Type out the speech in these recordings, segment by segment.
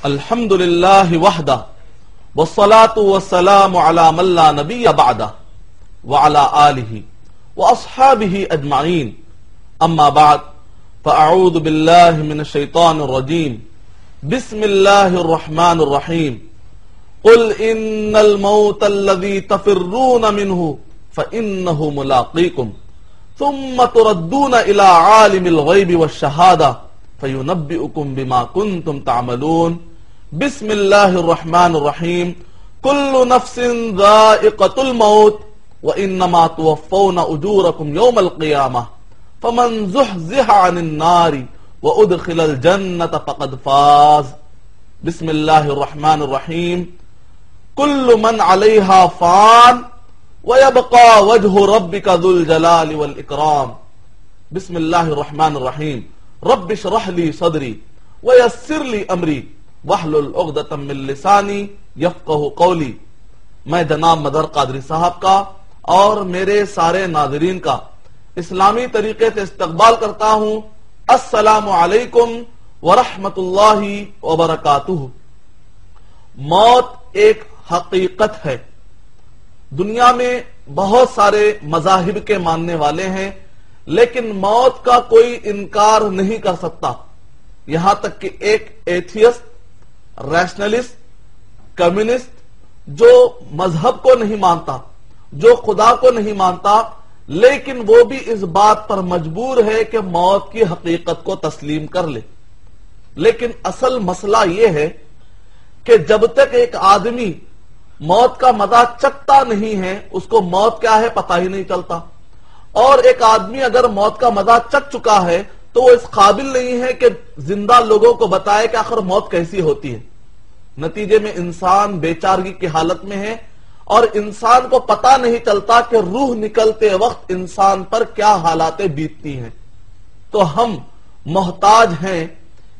الحمد للہ وحدہ والصلاة والسلام علی من لا نبی بعدہ وعلی آلہ واصحابہ اجمعین اما بعد فاعوذ باللہ من الشیطان الرجیم بسم اللہ الرحمن الرحیم قل ان الموت الذی تفرون منہ فإنہ ملاقیکم ثم تردون الى عالم الغیب والشہادہ فینبئکم بما کنتم تعملون بسم اللہ الرحمن الرحیم کل نفس ذائقۃ الموت وانما توفون اجورکم یوم القیامہ فمن زحزح عن النار وادخل الجنۃ فقد فاز بسم اللہ الرحمن الرحیم کل من علیہا فان ویبقى وجہ ربک ذو الجلال والاکرام بسم اللہ الرحمن الرحیم رب اشرح لی صدری ویسر لی امری واحلل عقدۃ من لسانی یفقہوا قولی۔ میں جناب مدر قادری صاحب کا اور میرے سارے ناظرین کا اسلامی طریقے سے استقبال کرتا ہوں۔ السلام علیکم ورحمۃ اللہ وبرکاتہ۔ موت ایک حقیقت ہے۔ دنیا میں بہت سارے مذاہب کے ماننے والے ہیں، لیکن موت کا کوئی انکار نہیں کر سکتا، یہاں تک کہ ایک ایتھیسٹ، ریشنلسٹ، کمیونسٹ جو مذہب کو نہیں مانتا، جو خدا کو نہیں مانتا، لیکن وہ بھی اس بات پر مجبور ہے کہ موت کی حقیقت کو تسلیم کر لے۔ لیکن اصل مسئلہ یہ ہے کہ جب تک ایک آدمی موت کا مزہ چکھتا نہیں ہے، اس کو موت کیا ہے پتہ ہی نہیں چلتا، اور ایک آدمی اگر موت کا مزہ چکھ چکا ہے تو وہ اس قابل نہیں ہے کہ زندہ لوگوں کو بتائے کہ آخر موت کیسی ہوتی ہے۔ نتیجے میں انسان بے چارگی کی حالت میں ہے، اور انسان کو پتہ نہیں چلتا کہ روح نکلتے وقت انسان پر کیا حالاتیں بیتتی ہیں۔ تو ہم محتاج ہیں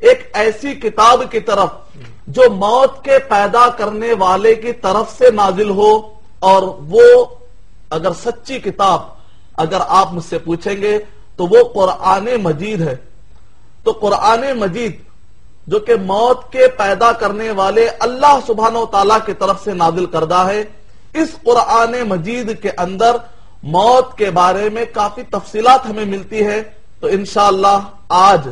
ایک ایسی کتاب کی طرف جو موت کے پیدا کرنے والے کی طرف سے نازل ہو، اور وہ اگر سچی کتاب اگر آپ مجھ سے پوچھیں گے تو وہ قرآن مجید ہے۔ تو قرآن مجید جو کہ موت کے پیدا کرنے والے اللہ سبحانہ و تعالیٰ کی طرف سے نازل کردہ ہے، اس قرآن مجید کے اندر موت کے بارے میں کافی تفصیلات ہمیں ملتی ہے۔ تو انشاءاللہ آج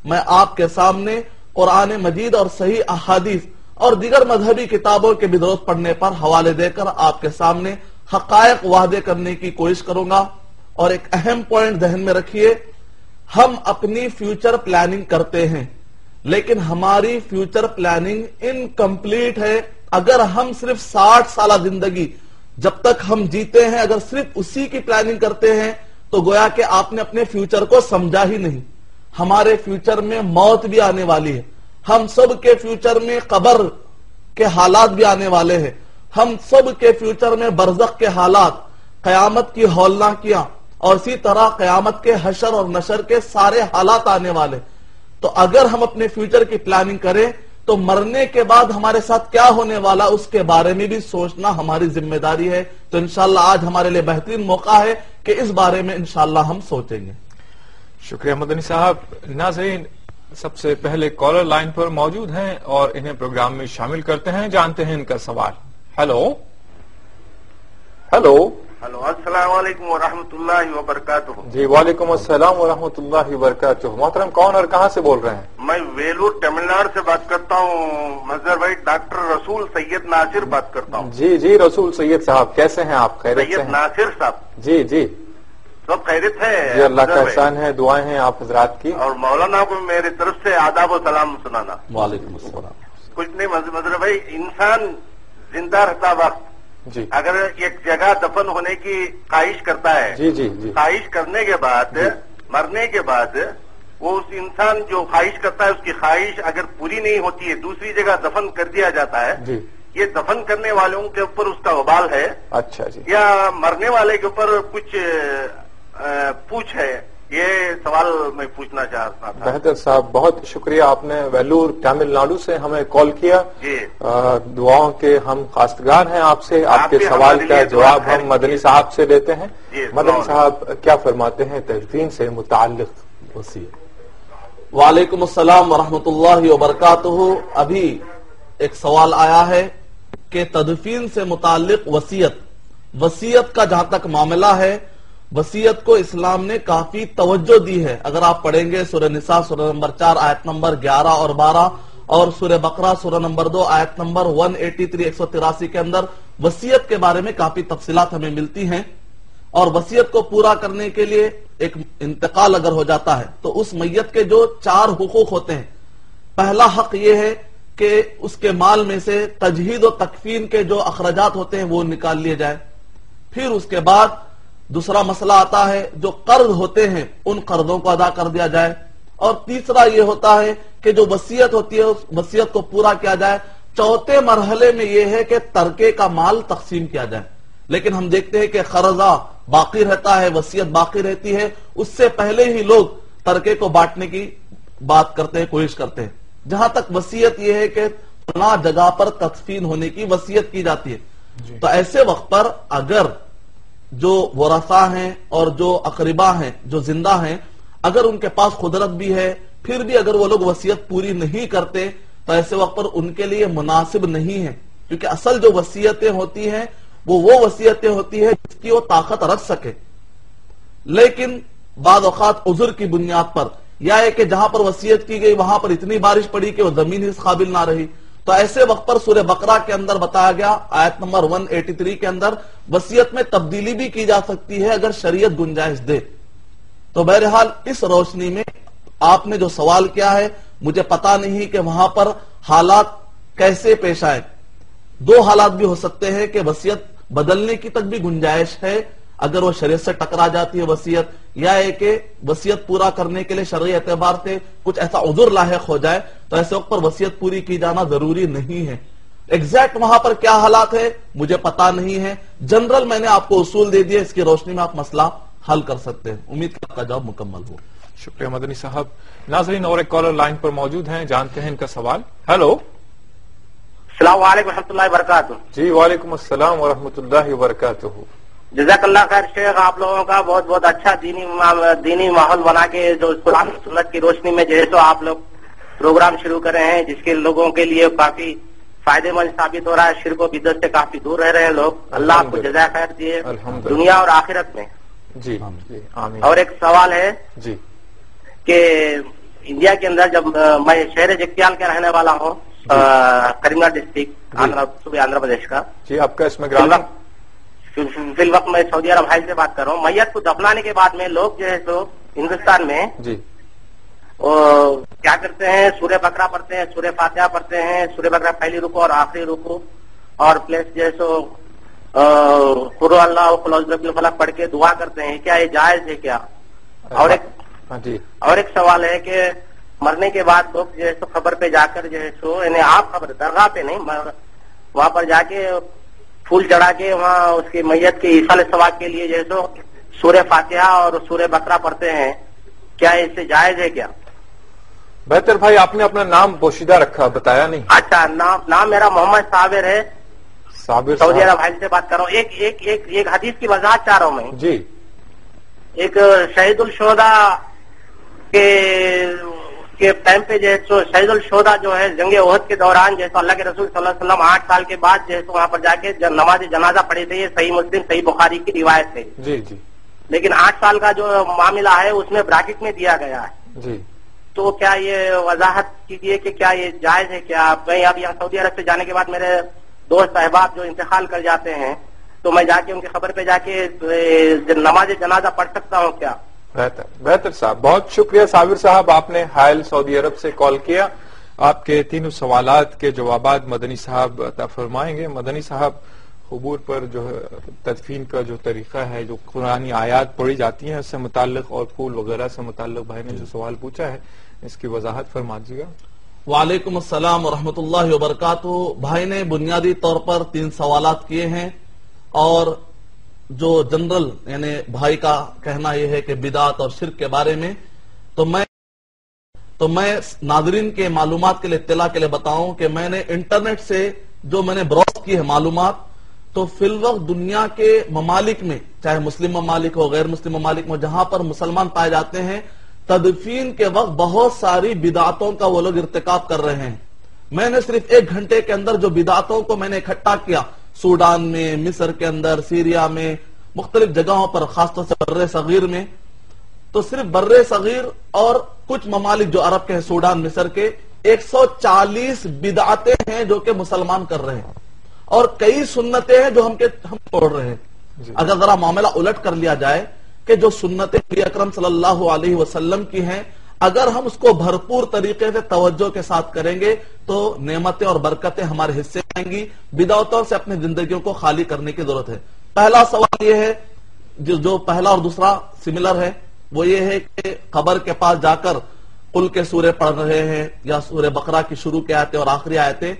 میں آپ کے سامنے قرآن مجید اور صحیح احادیث اور دیگر مذہبی کتابوں کے بدرود پڑھنے پر حوالے دے کر آپ کے سامنے حقائق واضح کرنے کی کوشش کروں گا۔ اور ایک اہم پوائنٹ ذہن میں رکھیے، ہم اپنی فیوچر پلاننگ کرتے ہیں، لیکن ہماری فیوچر پلاننگ انکمپلیٹ ہے۔ اگر ہم صرف 60 سالہ زندگی جب تک ہم جیتے ہیں اگر صرف اسی کی پلاننگ کرتے ہیں تو گویا کہ آپ نے اپنے فیوچر کو سمجھا ہی نہیں۔ ہمارے فیوچر میں موت بھی آنے والی ہے، ہم سب کے فیوچر میں قبر کے حالات بھی آنے والے ہیں، ہم سب کے فیوچر میں برزخ کے حالات، قیامت کی ہولناکیاں، اور اسی طرح قیامت کے حشر اور نشر کے سارے حالات آنے والے۔ تو اگر ہم اپنے فیوچر کی پلاننگ کریں تو مرنے کے بعد ہمارے ساتھ کیا ہونے والا اس کے بارے میں بھی سوچنا ہماری ذمہ داری ہے۔ تو انشاءاللہ آج ہمارے لیے بہترین موقع ہے کہ اس بارے میں انشاءاللہ ہم سوچیں گے۔ شکریہ مدنی صاحب۔ ناظرین، سب سے پہلے کالر لائن پر موجود ہیں اور انہیں پروگرام میں شامل کرتے ہیں، جانتے ہیں ان کا سوال۔ ہیلو ہیلو ہلو، السلام علیکم ورحمۃ اللہ وبرکاتہ۔ جی وعلیکم السلام ورحمۃ اللہ وبرکاتہ۔ محترم کون اور کہاں سے بول رہے ہیں؟ میں ویلور تمل ناڈو سے بات کرتا ہوں، مظہر بھائی ڈاکٹر رسول سید ناصر بات کرتا ہوں۔ جی جی رسول سید صاحب، کیسے ہیں آپ؟ خیریت سے سید ہیں؟ ناصر صاحب جی جی سب خیریت ہے؟ جی اللہ کا مظہر بھائی، احسان ہے، دعائیں ہیں آپ حضرات کی۔ اور مولانا کو میری طرف سے آداب و سلام سنانا۔ وعلیکم السلام۔ کچھ نہیں مظہر بھائی، انسان زندہ رہتا وقت جی اگر ایک جگہ دفن ہونے کی خواہش کرتا ہے، جی جی جی خواہش کرنے کے بعد مرنے کے بعد وہ اس انسان جو خواہش کرتا ہے اس کی خواہش اگر پوری نہیں ہوتی ہے دوسری جگہ دفن کر دیا جاتا ہے۔ جی یہ دفن کرنے والوں کے اوپر اس کا وبال ہے اچھا جی یا مرنے والے کے اوپر کچھ پوچھ ہے؟ یہ سوال میں پوچھنا چاہتا تھا۔ بہتر صاحب، بہت شکریہ، آپ نے ویلور تمل ناڈو سے ہمیں کال کیا۔ جی دعاؤں کے ہم خواستگار ہیں آپ سے، آپ کے بھی سوال ہمارے کا لیے جواب دعا ہم مدنی صاحب سے لیتے ہیں۔ جی، مدنی سلام۔ صاحب کیا فرماتے ہیں تدفین سے متعلق وصیت؟ وعلیکم السلام ورحمۃ اللہ وبرکاتہ۔ ابھی ایک سوال آیا ہے کہ تدفین سے متعلق وصیت کا جہاں تک معاملہ ہے، وصیت کو اسلام نے کافی توجہ دی ہے۔ اگر آپ پڑھیں گے سورہ نساء سورہ نمبر 4 آیت نمبر 11 اور 12 اور سورہ بقرہ سورہ نمبر 2 آیت نمبر 183 183 کے اندر وصیت کے بارے میں کافی تفصیلات ہمیں ملتی ہیں، اور وصیت کو پورا کرنے کے لیے ایک انتقال اگر ہو جاتا ہے تو اس میت کے جو 4 حقوق ہوتے ہیں، پہلا حق یہ ہے کہ اس کے مال میں سے تجہیز و تکفین کے جو اخراجات ہوتے ہیں وہ نکال لیے جائیں۔ پھر اس کے بعد دوسرا مسئلہ آتا ہے جو قرض ہوتے ہیں ان قرضوں کو ادا کر دیا جائے، اور تیسرا یہ ہوتا ہے کہ جو وصیت ہوتی ہے اس وصیت کو پورا کیا جائے۔ چوتھے مرحلے میں یہ ہے کہ ترکے کا مال تقسیم کیا جائے، لیکن ہم دیکھتے ہیں کہ قرضہ باقی رہتا ہے، وصیت باقی رہتی ہے، اس سے پہلے ہی لوگ ترکے کو بانٹنے کی بات کرتے ہیں، کوشش کرتے ہیں۔ جہاں تک وصیت یہ ہے کہ فلاں جگہ پر تدفین ہونے کی وصیت کی جاتی ہے، تو ایسے وقت پر اگر جو ورثاء ہیں اور جو اقربا ہیں جو زندہ ہیں، اگر ان کے پاس قدرت بھی ہے، پھر بھی اگر وہ لوگ وصیت پوری نہیں کرتے تو ایسے وقت پر ان کے لیے مناسب نہیں ہے، کیونکہ اصل جو وصیتیں ہوتی ہیں وہ وصیتیں ہوتی ہے جس کی وہ طاقت رکھ سکے، لیکن بعض اوقات عذر کی بنیاد پر یا ہے کہ جہاں پر وصیت کی گئی وہاں پر اتنی بارش پڑی کہ وہ زمین اس قابل نہ رہی، تو ایسے وقت پر سورہ بقرہ کے اندر بتایا گیا آیت نمبر 183 کے اندر وصیت میں تبدیلی بھی کی جا سکتی ہے اگر شریعت گنجائش دے۔ تو بہرحال اس روشنی میں آپ نے جو سوال کیا ہے، مجھے پتا نہیں کہ وہاں پر حالات کیسے پیش آئے۔ 2 حالات بھی ہو سکتے ہیں کہ وصیت بدلنے کی تک بھی گنجائش ہے اگر وہ شریعت سے ٹکرا جاتی ہے وصیت، یا ہے کہ وصیت پورا کرنے کے لیے شرعی اعتبار سے کچھ ایسا عذر لاحق ہو جائے تو ایسے وقت پر وصیت پوری کی جانا ضروری نہیں ہے۔ ایگزیکٹ وہاں پر کیا حالات ہے مجھے پتا نہیں ہے، جنرل میں نے آپ کو اصول دے دیا، اس کی روشنی میں آپ مسئلہ حل کر سکتے ہیں۔ امید کہ آپ کا جواب مکمل ہو۔ شکریہ مدنی صاحب۔ ناظرین اور ایک کالر لائن پر موجود ہیں، جانتے ہیں ان کا سوال۔ ہیلو، السلام علیکم ورحمۃ اللہ وبرکاتہ۔ جی وعلیکم السلام ورحمۃ اللہ وبرکاتہ۔ جزاک اللہ خیر شیخ، آپ لوگوں کا بہت بہت اچھا دینی ماحول بنا کے جو قرآن سنت کی روشنی میں جو ہے تو آپ لوگ پروگرام شروع کر رہے ہیں، جس کے لوگوں کے لیے کافی فائدے مند ثابت ہو رہا ہے، شرک و بدعت سے کافی دور رہ رہے ہیں لوگ۔ اللہ آپ کو جزائے خیر دیے دنیا اور آخرت میں۔ جی آمین۔ اور ایک سوال ہے جی کہ انڈیا کے اندر جب میں شہر جگتیال کا رہنے والا ہوں، کریم نگر ڈسٹرکٹ صوبے آندھرا پردیش کا۔ جی آپ کا اس میں گرام فی الوقت میں سعودی عرب حال سے بات کر رہا ہوں۔ میت کو دفنانے کے بعد میں لوگ جو ہے تو ہندوستان میں جی کیا کرتے ہیں، سورہ بقرہ پڑھتے ہیں، سورہ فاتحہ پڑھتے ہیں، سورہ بقرہ پہلی رکو اور آخری رکو، اور پلس جو ہے سو قل اللہ قل اعوذ برب الفلق پڑھ کے دعا کرتے ہیں، کیا یہ جائز ہے کیا؟ اور ایک سوال ہے کہ مرنے کے بعد لوگ جو ہے سو قبر پہ جا کر جو ہے سو یعنی آپ قبر درگاہ پہ نہیں، وہاں پر جا کے پھول چڑھا کے وہاں اس کی میت کے ایصال ثواب کے لیے جو ہے سو سورہ فاتحہ اور سورہ بقرہ پڑھتے ہیں، کیا اس سے جائز ہے کیا؟ بہتر بھائی، آپ نے اپنا نام پوشیدہ رکھا، بتایا نہیں۔ اچھا، نام میرا محمد صابر ہے، صابر سعودی عرب حال سے بات کر رہا ہوں۔ ایک حدیث کی وضاحت چاہ رہا ہوں میں۔ جی ایک شہید الشہداء کے ٹائم پہ جو ہے سو شہید الشہداء جو ہے جنگ احد کے دوران جیسے اللہ کے رسول صلی اللہ علیہ وسلم 8 سال کے بعد جو ہے وہاں پر جا کے نماز جنازہ پڑھے تھے، یہ صحیح مسلم صحیح بخاری کی روایت ہے۔ جی جی لیکن 8 سال کا جو معاملہ ہے اس میں بریکٹ میں دیا گیا ہے، جی تو کیا یہ وضاحت کیجیے کہ کیا یہ جائز ہے کیا؟ میں اب یہاں سعودی عرب سے جانے کے بعد میرے دوست احباب جو انتقال کر جاتے ہیں تو میں جا کے ان کی خبر پہ جا کے نماز جنازہ پڑھ سکتا ہوں کیا؟ بہتر صاحب، بہت شکریہ صابر صاحب، آپ نے حائل سعودی عرب سے کال کیا۔ آپ کے تینوں سوالات کے جوابات مدنی صاحب عطا فرمائیں گے۔ مدنی صاحب، قبور پر جو تدفین کا جو طریقہ ہے، جو قرآنی آیات پڑھی جاتی ہیں اس سے متعلق اور پھول وغیرہ سے متعلق بھائی نے جو سوال پوچھا ہے اس کی وضاحت فرما دیجیے گا۔ وعلیکم السلام ورحمۃ اللہ وبرکاتہ۔ بھائی نے بنیادی طور پر 3 سوالات کیے ہیں، اور جو جنرل یعنی بھائی کا کہنا یہ ہے کہ بدعت اور شرک کے بارے میں، تو میں ناظرین کے معلومات کے لیے اطلاع کے لیے بتاؤں کہ میں نے انٹرنیٹ سے جو میں نے براؤز کی ہے معلومات، تو فی الوقت دنیا کے ممالک میں، چاہے مسلم ممالک ہو غیر مسلم ممالک میں، جہاں پر مسلمان پائے جاتے ہیں، تدفین کے وقت بہت ساری بدعتوں کا وہ لوگ ارتکاب کر رہے ہیں۔ میں نے صرف 1 گھنٹے کے اندر جو بدعتوں کو میں نے اکٹھا کیا، سوڈان میں، مصر کے اندر، سیریا میں، مختلف جگہوں پر، خاص طور سے بر صغیر میں، تو صرف بر صغیر اور کچھ ممالک جو عرب کے ہیں، سوڈان، مصر کے، 140 بدعتیں ہیں جو کہ مسلمان کر رہے ہیں، اور کئی سنتیں ہیں جو ہم چھوڑ رہے ہیں۔ اگر ذرا معاملہ الٹ کر لیا جائے کہ جو سنتیں نبی اکرم صلی اللہ علیہ وسلم کی ہیں، اگر ہم اس کو بھرپور طریقے سے توجہ کے ساتھ کریں گے تو نعمتیں اور برکتیں ہمارے حصے آئیں گی۔ بدعتوں سے اپنی زندگیوں کو خالی کرنے کی ضرورت ہے۔ پہلا سوال یہ ہے، جو پہلا اور دوسرا سملر ہے، وہ یہ ہے کہ قبر کے پاس جا کر قل کے سورے پڑھ رہے ہیں یا سورہ بقرہ کی شروع کی آیتیں اور آخری آیتیں،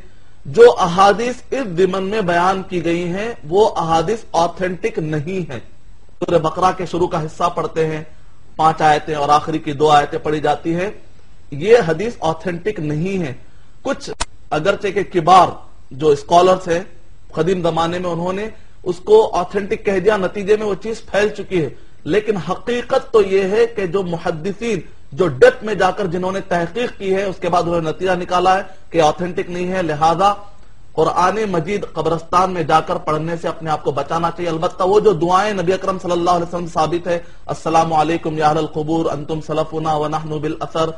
جو احادیث اس ضمن میں بیان کی گئی ہیں وہ احادیث آتھینٹک نہیں ہیں۔ سورہ بقرہ کے شروع کا حصہ پڑھتے ہیں، 5 آیتیں، اور آخری کی 2 آیتیں پڑھی جاتی ہیں، یہ حدیث آتھینٹک نہیں ہے۔ کچھ اگرچہ کہ کبار جو اسکالرز ہیں قدیم زمانے میں انہوں نے اس کو آتھینٹک کہہ دیا، نتیجے میں وہ چیز پھیل چکی ہے، لیکن حقیقت تو یہ ہے کہ جو محدثین جو ڈیپتھ میں جا کر جنہوں نے تحقیق کی ہے اس کے بعد انہوں نے نتیجہ نکالا ہے کہ آتھینٹک نہیں ہے، لہذا قرآن مجید قبرستان میں جا کر پڑھنے سے اپنے آپ کو بچانا چاہیے۔ البتہ وہ جو دعائیں نبی اکرم صلی اللہ علیہ وسلم ثابت ہے، السلام علیکم یا اہل القبور انتم سلفنا ونحن بالاثر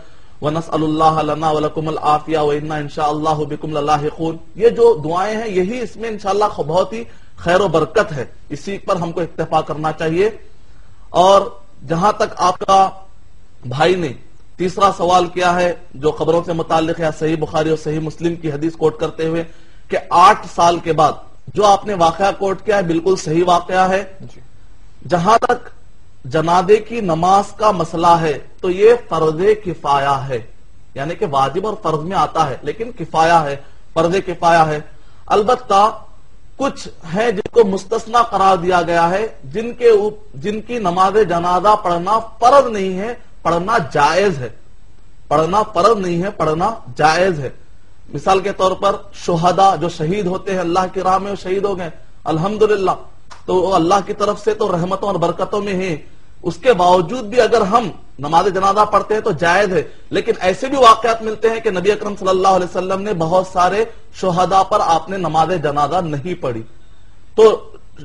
ونسأل اللہ لنا ولکم العافیہ وانا انشاءاللہ بکم للاحقون، یہ جو دعائیں ہیں یہی اس میں انشاءاللہ بہت ہی خیر و برکت ہے، اسی پر ہم کو اکتفا کرنا چاہیے۔ اور جہاں تک آپ کا بھائی نے تیسرا سوال کیا ہے جو خبروں سے متعلق ہے، صحیح بخاری اور صحیح مسلم کی حدیث کوٹ کرتے ہوئے کہ 8 سال کے بعد جو آپ نے واقعہ کوٹ کیا ہے بالکل صحیح واقعہ ہے۔ جہاں تک جنازے کی نماز کا مسئلہ ہے تو یہ فرض کفایہ ہے، یعنی کہ واجب اور فرض میں آتا ہے لیکن کفایہ ہے، فرض کفایہ ہے۔ البتہ کچھ ہیں جن کو مستثنا قرار دیا گیا ہے، جن کی نماز جنازہ پڑھنا فرض نہیں ہے، پڑھنا جائز ہے، پڑھنا فرض نہیں ہے، پڑھنا جائز ہے۔ مثال کے طور پر شہداء جو شہید ہوتے ہیں اللہ کی راہ میں، وہ شہید ہو گئے الحمدللہ، تو وہ اللہ کی طرف سے تو رحمتوں اور برکتوں میں ہیں، اس کے باوجود بھی اگر ہم نماز جنازہ پڑھتے ہیں تو جائز ہے۔ لیکن ایسے بھی واقعات ملتے ہیں کہ نبی اکرم صلی اللہ علیہ وسلم نے بہت سارے شہداء پر آپ نے نماز جنازہ نہیں پڑھی، تو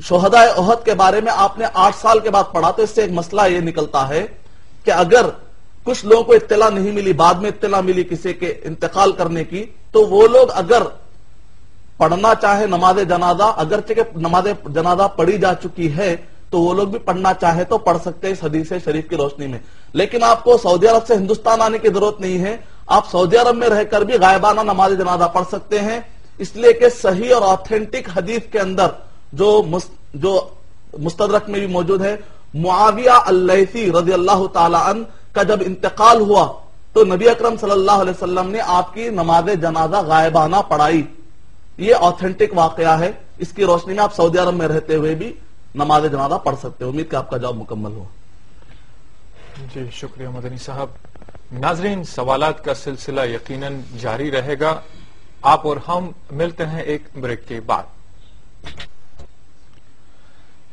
شہداء احد کے بارے میں آپ نے 8 سال کے بعد پڑھا، تو اس سے ایک مسئلہ یہ نکلتا ہے کہ اگر کچھ لوگوں کو اطلاع نہیں ملی، بعد میں اطلاع ملی کسی کے انتقال کرنے کی، تو وہ لوگ اگر پڑھنا چاہے نماز جنازہ، اگرچہ کہ نماز جنازہ پڑھی جا چکی ہے تو وہ لوگ بھی پڑھنا چاہے تو پڑھ سکتے ہیں اس حدیث شریف کی روشنی میں۔ لیکن آپ کو سعودی عرب سے ہندوستان آنے کی ضرورت نہیں ہے، آپ سعودی عرب میں رہ کر بھی غائبانہ نماز جنازہ پڑھ سکتے ہیں، اس لیے کہ صحیح اور آتھینٹک حدیث کے اندر جو مستدرک میں بھی موجود ہے، معاویہ اللیثی رضی اللہ تعالی عنہ کا جب انتقال ہوا تو نبی اکرم صلی اللہ علیہ وسلم نے آپ کی نماز جنازہ غائبانہ پڑھائی، یہ آتھینٹک واقعہ ہے، اس کی روشنی میں آپ سعودی عرب میں رہتے ہوئے بھی نماز جنازہ پڑھ سکتے ہیں۔ امید کہ آپ کا جواب مکمل ہو۔ جی شکریہ مدنی صاحب۔ ناظرین، سوالات کا سلسلہ یقیناً جاری رہے گا، آپ اور ہم ملتے ہیں ایک بریک کے بعد۔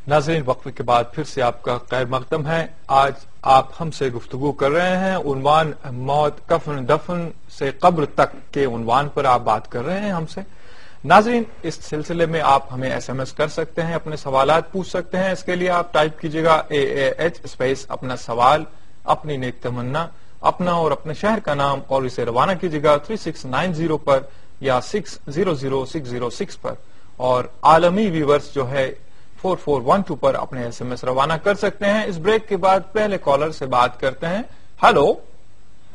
ناظرین، وقفے کے بعد پھر سے آپ کا خیر مقدم ہے۔ آج آپ ہم سے گفتگو کر رہے ہیں، عنوان موت، کفن، دفن سے قبر تک کے عنوان پر آپ بات کر رہے ہیں ہم سے۔ ناظرین، اس سلسلے میں آپ ہمیں SMS کر سکتے ہیں، اپنے سوالات پوچھ سکتے ہیں۔ اس کے لیے آپ ٹائپ کیجئے گا AAH اسپیس اپنا سوال، اپنی نیک تمنا، اپنا اور اپنے شہر کا نام، اور اسے روانہ کیجئے گا 3690 پر یا 600606 پر، اور عالمی ویورز جو ہے 4412 پر اپنے SMS روانہ کر سکتے ہیں۔ اس بریک کے بعد پہلے کالر سے بات کرتے ہیں۔ ہلو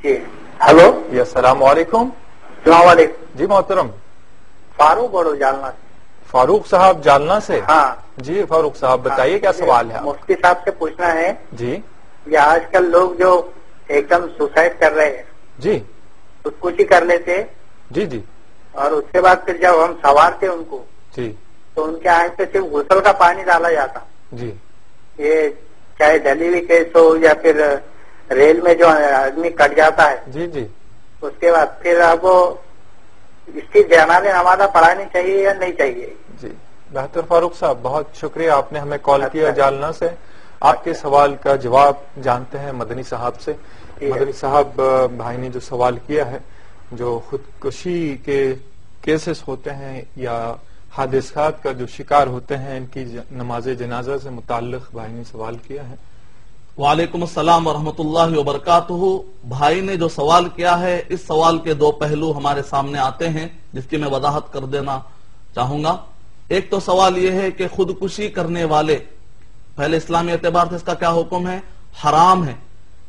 جی ہلو جی، السلام علیکم۔ السلام علیکم جی محترم، فاروق بولو جالنا سے۔ فاروق صاحب جالنا سے؟ ہاں جی فاروق صاحب بتائیے کیا سوال ہے؟ مفتی صاحب سے پوچھنا ہے جی کہ آج کل لوگ جو ایک دم سوسائڈ کر رہے ہیں، جی خودکشی کر لیتے، جی جی اور اس کے بعد پھر جب ہم سوارتے ان کو جی تو ان کے آنکھ پہ صرف غسل کا پانی ڈالا جاتا۔ جی یہ چاہے دہلی بھی کیس ہو یا پھر ریل میں جو آدمی کٹ جاتا ہے، جی جی اس کے بعد پھر آپ کو اس کی جنازہ نمازہ پڑھانی چاہیے یا نہیں چاہیے؟ جی بہتر فاروق صاحب، بہت شکریہ، آپ نے ہمیں کال کیا جالنا سے۔ آپ کے سوال کا جواب جانتے ہیں مدنی صاحب سے۔ مدنی صاحب، بھائی نے جو سوال کیا ہے جو خودکشی کے کیسز ہوتے ہیں یا حادثات کا جو شکار ہوتے ہیں، ان کی نماز جنازہ سے متعلق بھائی نے سوال کیا ہے۔ وعلیکم السلام ورحمۃ اللہ وبرکاتہ۔ بھائی نے جو سوال کیا ہے، اس سوال کے دو پہلو ہمارے سامنے آتے ہیں جس کی میں وضاحت کر دینا چاہوں گا۔ ایک تو سوال یہ ہے کہ خودکشی کرنے والے، پہلے اسلامی اعتبار سے اس کا کیا حکم ہے؟ حرام ہے،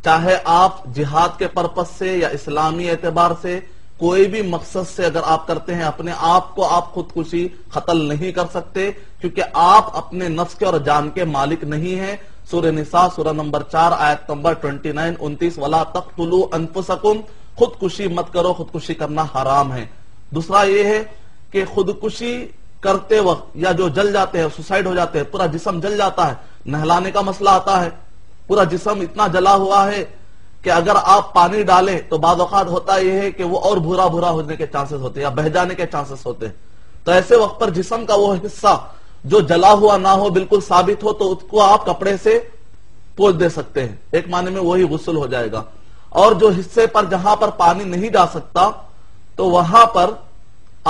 چاہے آپ جہاد کے پرپس سے یا اسلامی اعتبار سے کوئی بھی مقصد سے اگر آپ کرتے ہیں، اپنے آپ کو آپ خودکشی قتل نہیں کر سکتے، کیونکہ آپ اپنے نفس کے اور جان کے مالک نہیں ہیں۔ سورہ نساء سورہ نمبر 4 آیت نمبر 29-29 وَلَا تَقْتُلُوا أَنفُسَكُمْ، خودکشی مت کرو، خودکشی کرنا حرام ہے۔ دوسرا یہ ہے کہ خودکشی کرتے وقت یا جو جل جاتے ہیں، سوسائڈ ہو جاتے ہیں، پورا جسم جل جاتا ہے، نہلانے کا مسئلہ آتا ہے، پورا جسم اتنا جلا ہوا ہے کہ اگر آپ پانی ڈالیں تو بعض اوقات ہوتا یہ ہے کہ وہ اور بھورا بھورا ہونے کے چانسز ہوتے ہیں یا بہہ جانے کے چانسز ہوتے ہیں۔ تو ایسے وقت پر جسم کا وہ حصہ جو جلا ہوا نہ ہو، بالکل ثابت ہو، تو اس کو آپ کپڑے سے پوچھ دے سکتے ہیں، ایک معنی میں وہی غسل ہو جائے گا۔ اور جو حصے پر جہاں پر پانی نہیں جا سکتا تو وہاں پر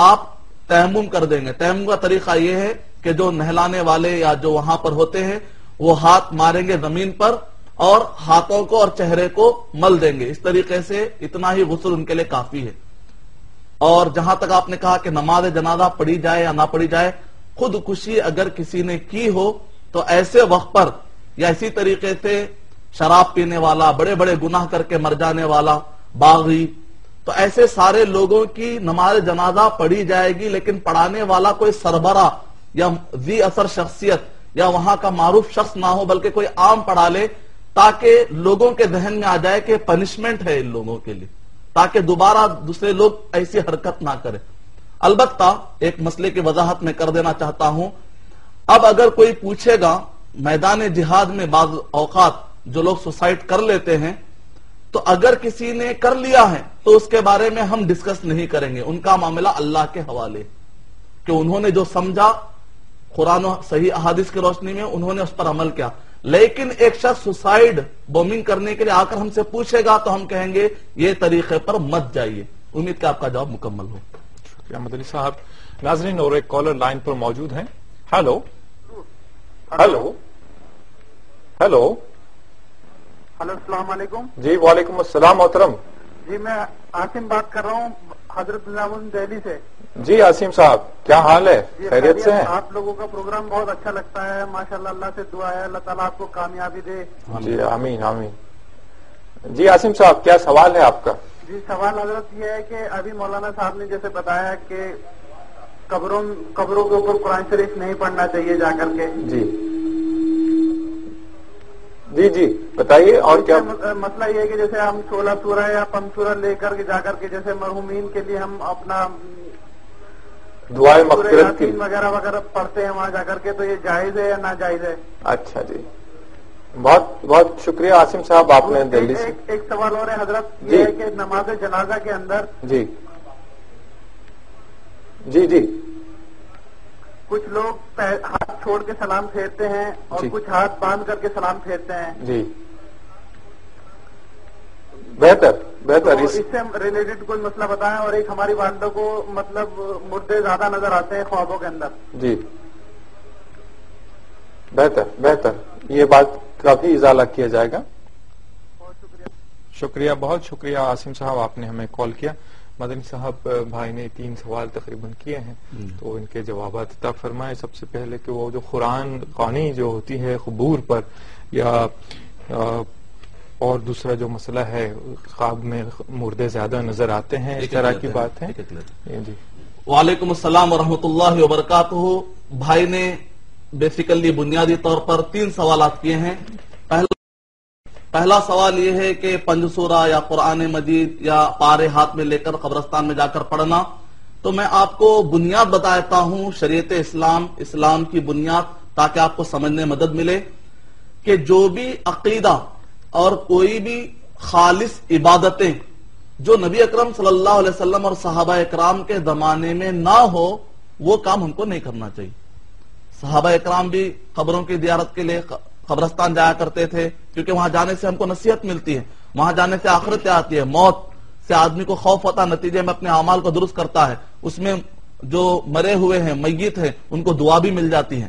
آپ تیمم کر دیں گے۔ تیمم کا طریقہ یہ ہے کہ جو نہلانے والے یا جو وہاں پر ہوتے ہیں وہ ہاتھ ماریں گے زمین پر اور ہاتھوں کو اور چہرے کو مل دیں گے، اس طریقے سے اتنا ہی غسل ان کے لیے کافی ہے۔ اور جہاں تک آپ نے کہا کہ نماز جنازہ پڑھی جائے یا نہ پڑھی جائے، خودکشی اگر کسی نے کی ہو تو ایسے وقت پر یا اسی طریقے سے شراب پینے والا، بڑے بڑے گناہ کر کے مر جانے والا، باغی، تو ایسے سارے لوگوں کی نماز جنازہ پڑھی جائے گی، لیکن پڑھانے والا کوئی سربراہ یا ذی اثر شخصیت یا وہاں کا معروف شخص نہ ہو، بلکہ کوئی عام پڑھا لے، تاکہ لوگوں کے ذہن میں آ جائے کہ پنشمنٹ ہے ان لوگوں کے لیے، تاکہ دوبارہ دوسرے لوگ ایسی حرکت نہ کریں۔ البتہ ایک مسئلے کی وضاحت میں کر دینا چاہتا ہوں، اب اگر کوئی پوچھے گا میدان جہاد میں بعض اوقات جو لوگ سوسائڈ کر لیتے ہیں، تو اگر کسی نے کر لیا ہے تو اس کے بارے میں ہم ڈسکس نہیں کریں گے، ان کا معاملہ اللہ کے حوالے، کہ انہوں نے جو سمجھا قرآن و صحیح احادیث کی روشنی میں انہوں نے اس پر عمل کیا۔ لیکن ایک شخص سوسائڈ بومنگ کرنے کے لیے آ کر ہم سے پوچھے گا تو ہم کہیں گے یہ طریقے پر مت جائیے۔ امید کہ آپ کا جواب مکمل ہو۔ شکریہ مدنی صاحب۔ ناظرین اور ایک کالر لائن پر موجود ہیں۔ ہیلو ہیلو ہیلو ہلو، السلام علیکم۔ جی وعلیکم السلام محترم۔ جی میں عاصم بات کر رہا ہوں حضرت نظام دہلی سے۔ جی عاصم صاحب، کیا حال ہے؟ خیریت سے ہیں؟ آپ لوگوں کا پروگرام بہت اچھا لگتا ہے، ماشاءاللہ، اللہ سے دعا ہے اللہ تعالیٰ آپ کو کامیابی دے۔ جی آمین آمین۔ جی عاصم صاحب، کیا سوال ہے آپ کا؟ جی سوال حضرت یہ ہے کہ ابھی مولانا صاحب نے جیسے بتایا کہ قبروں کے اوپر قرآن شریف نہیں پڑھنا چاہیے جا کر کے۔ جی جی جی بتائیے اور کیا مسئلہ یہ ہے کہ جیسے ہم 16 سورہ یا 5 سورہ لے کر کے جا کر کے جیسے مرحومین کے لیے ہم اپنا دعائے مغفرت کی وغیرہ وغیرہ پڑھتے ہیں وہاں جا کر کے، تو یہ جائز ہے یا ناجائز ہے؟ اچھا جی، بہت بہت شکریہ عاصم صاحب، آپ نے دہلی سے۔ ایک سوال اور ہے حضرت، یہ ہے کہ نماز جنازہ کے اندر جی جی جی کچھ لوگ ہاتھ چھوڑ کے سلام پھیرتے ہیں اور کچھ ہاتھ باندھ کر کے سلام پھیرتے ہیں۔ جی بہتر بہتر، اس سے ریلیٹڈ کوئی مسئلہ بتائیں۔ اور ایک ہماری والدہ کو مطلب مردے زیادہ نظر آتے ہیں خوابوں کے اندر۔ جی بہتر بہتر، یہ بات کا بھی ازالہ کیا جائے گا۔ شکریہ، بہت شکریہ عاصم صاحب، آپ نے ہمیں کال کیا۔ مدنی صاحب، بھائی نے 3 سوال تقریباً کیے ہیں، تو ان کے جوابات عطا فرمائے۔ سب سے پہلے کہ وہ جو قرآن خوانی جو ہوتی ہے قبور پر، یا اور دوسرا جو مسئلہ ہے خواب میں مردے زیادہ نظر آتے ہیں، اس طرح کی بات ہے۔ جی وعلیکم السلام ورحمۃ اللہ وبرکاتہ۔ بھائی نے بیسیکلی بنیادی طور پر 3 سوالات کیے ہیں۔ پہلا سوال یہ ہے کہ 5 سورہ یا قرآن مجید یا پارے ہاتھ میں لے کر قبرستان میں جا کر پڑھنا، تو میں آپ کو بنیاد بتاتا ہوں، شریعت اسلام کی بنیاد، تاکہ آپ کو سمجھنے مدد ملے کہ جو بھی عقیدہ اور کوئی بھی خالص عبادتیں جو نبی اکرم صلی اللہ علیہ وسلم اور صحابہ اکرام کے زمانے میں نہ ہو، وہ کام ہم کو نہیں کرنا چاہیے۔ صحابہ اکرام بھی قبروں کی زیارت کے لیے قبرستان جایا کرتے تھے، کیونکہ وہاں جانے سے ہم کو نصیحت ملتی ہے، وہاں جانے سے آخرت آتی ہے، موت سے آدمی کو خوف ہوتا ہے، نتیجے میں اپنے اعمال کو درست کرتا ہے، اس میں جو مرے ہوئے ہیں، میت ہیں، ان کو دعا بھی مل جاتی ہے۔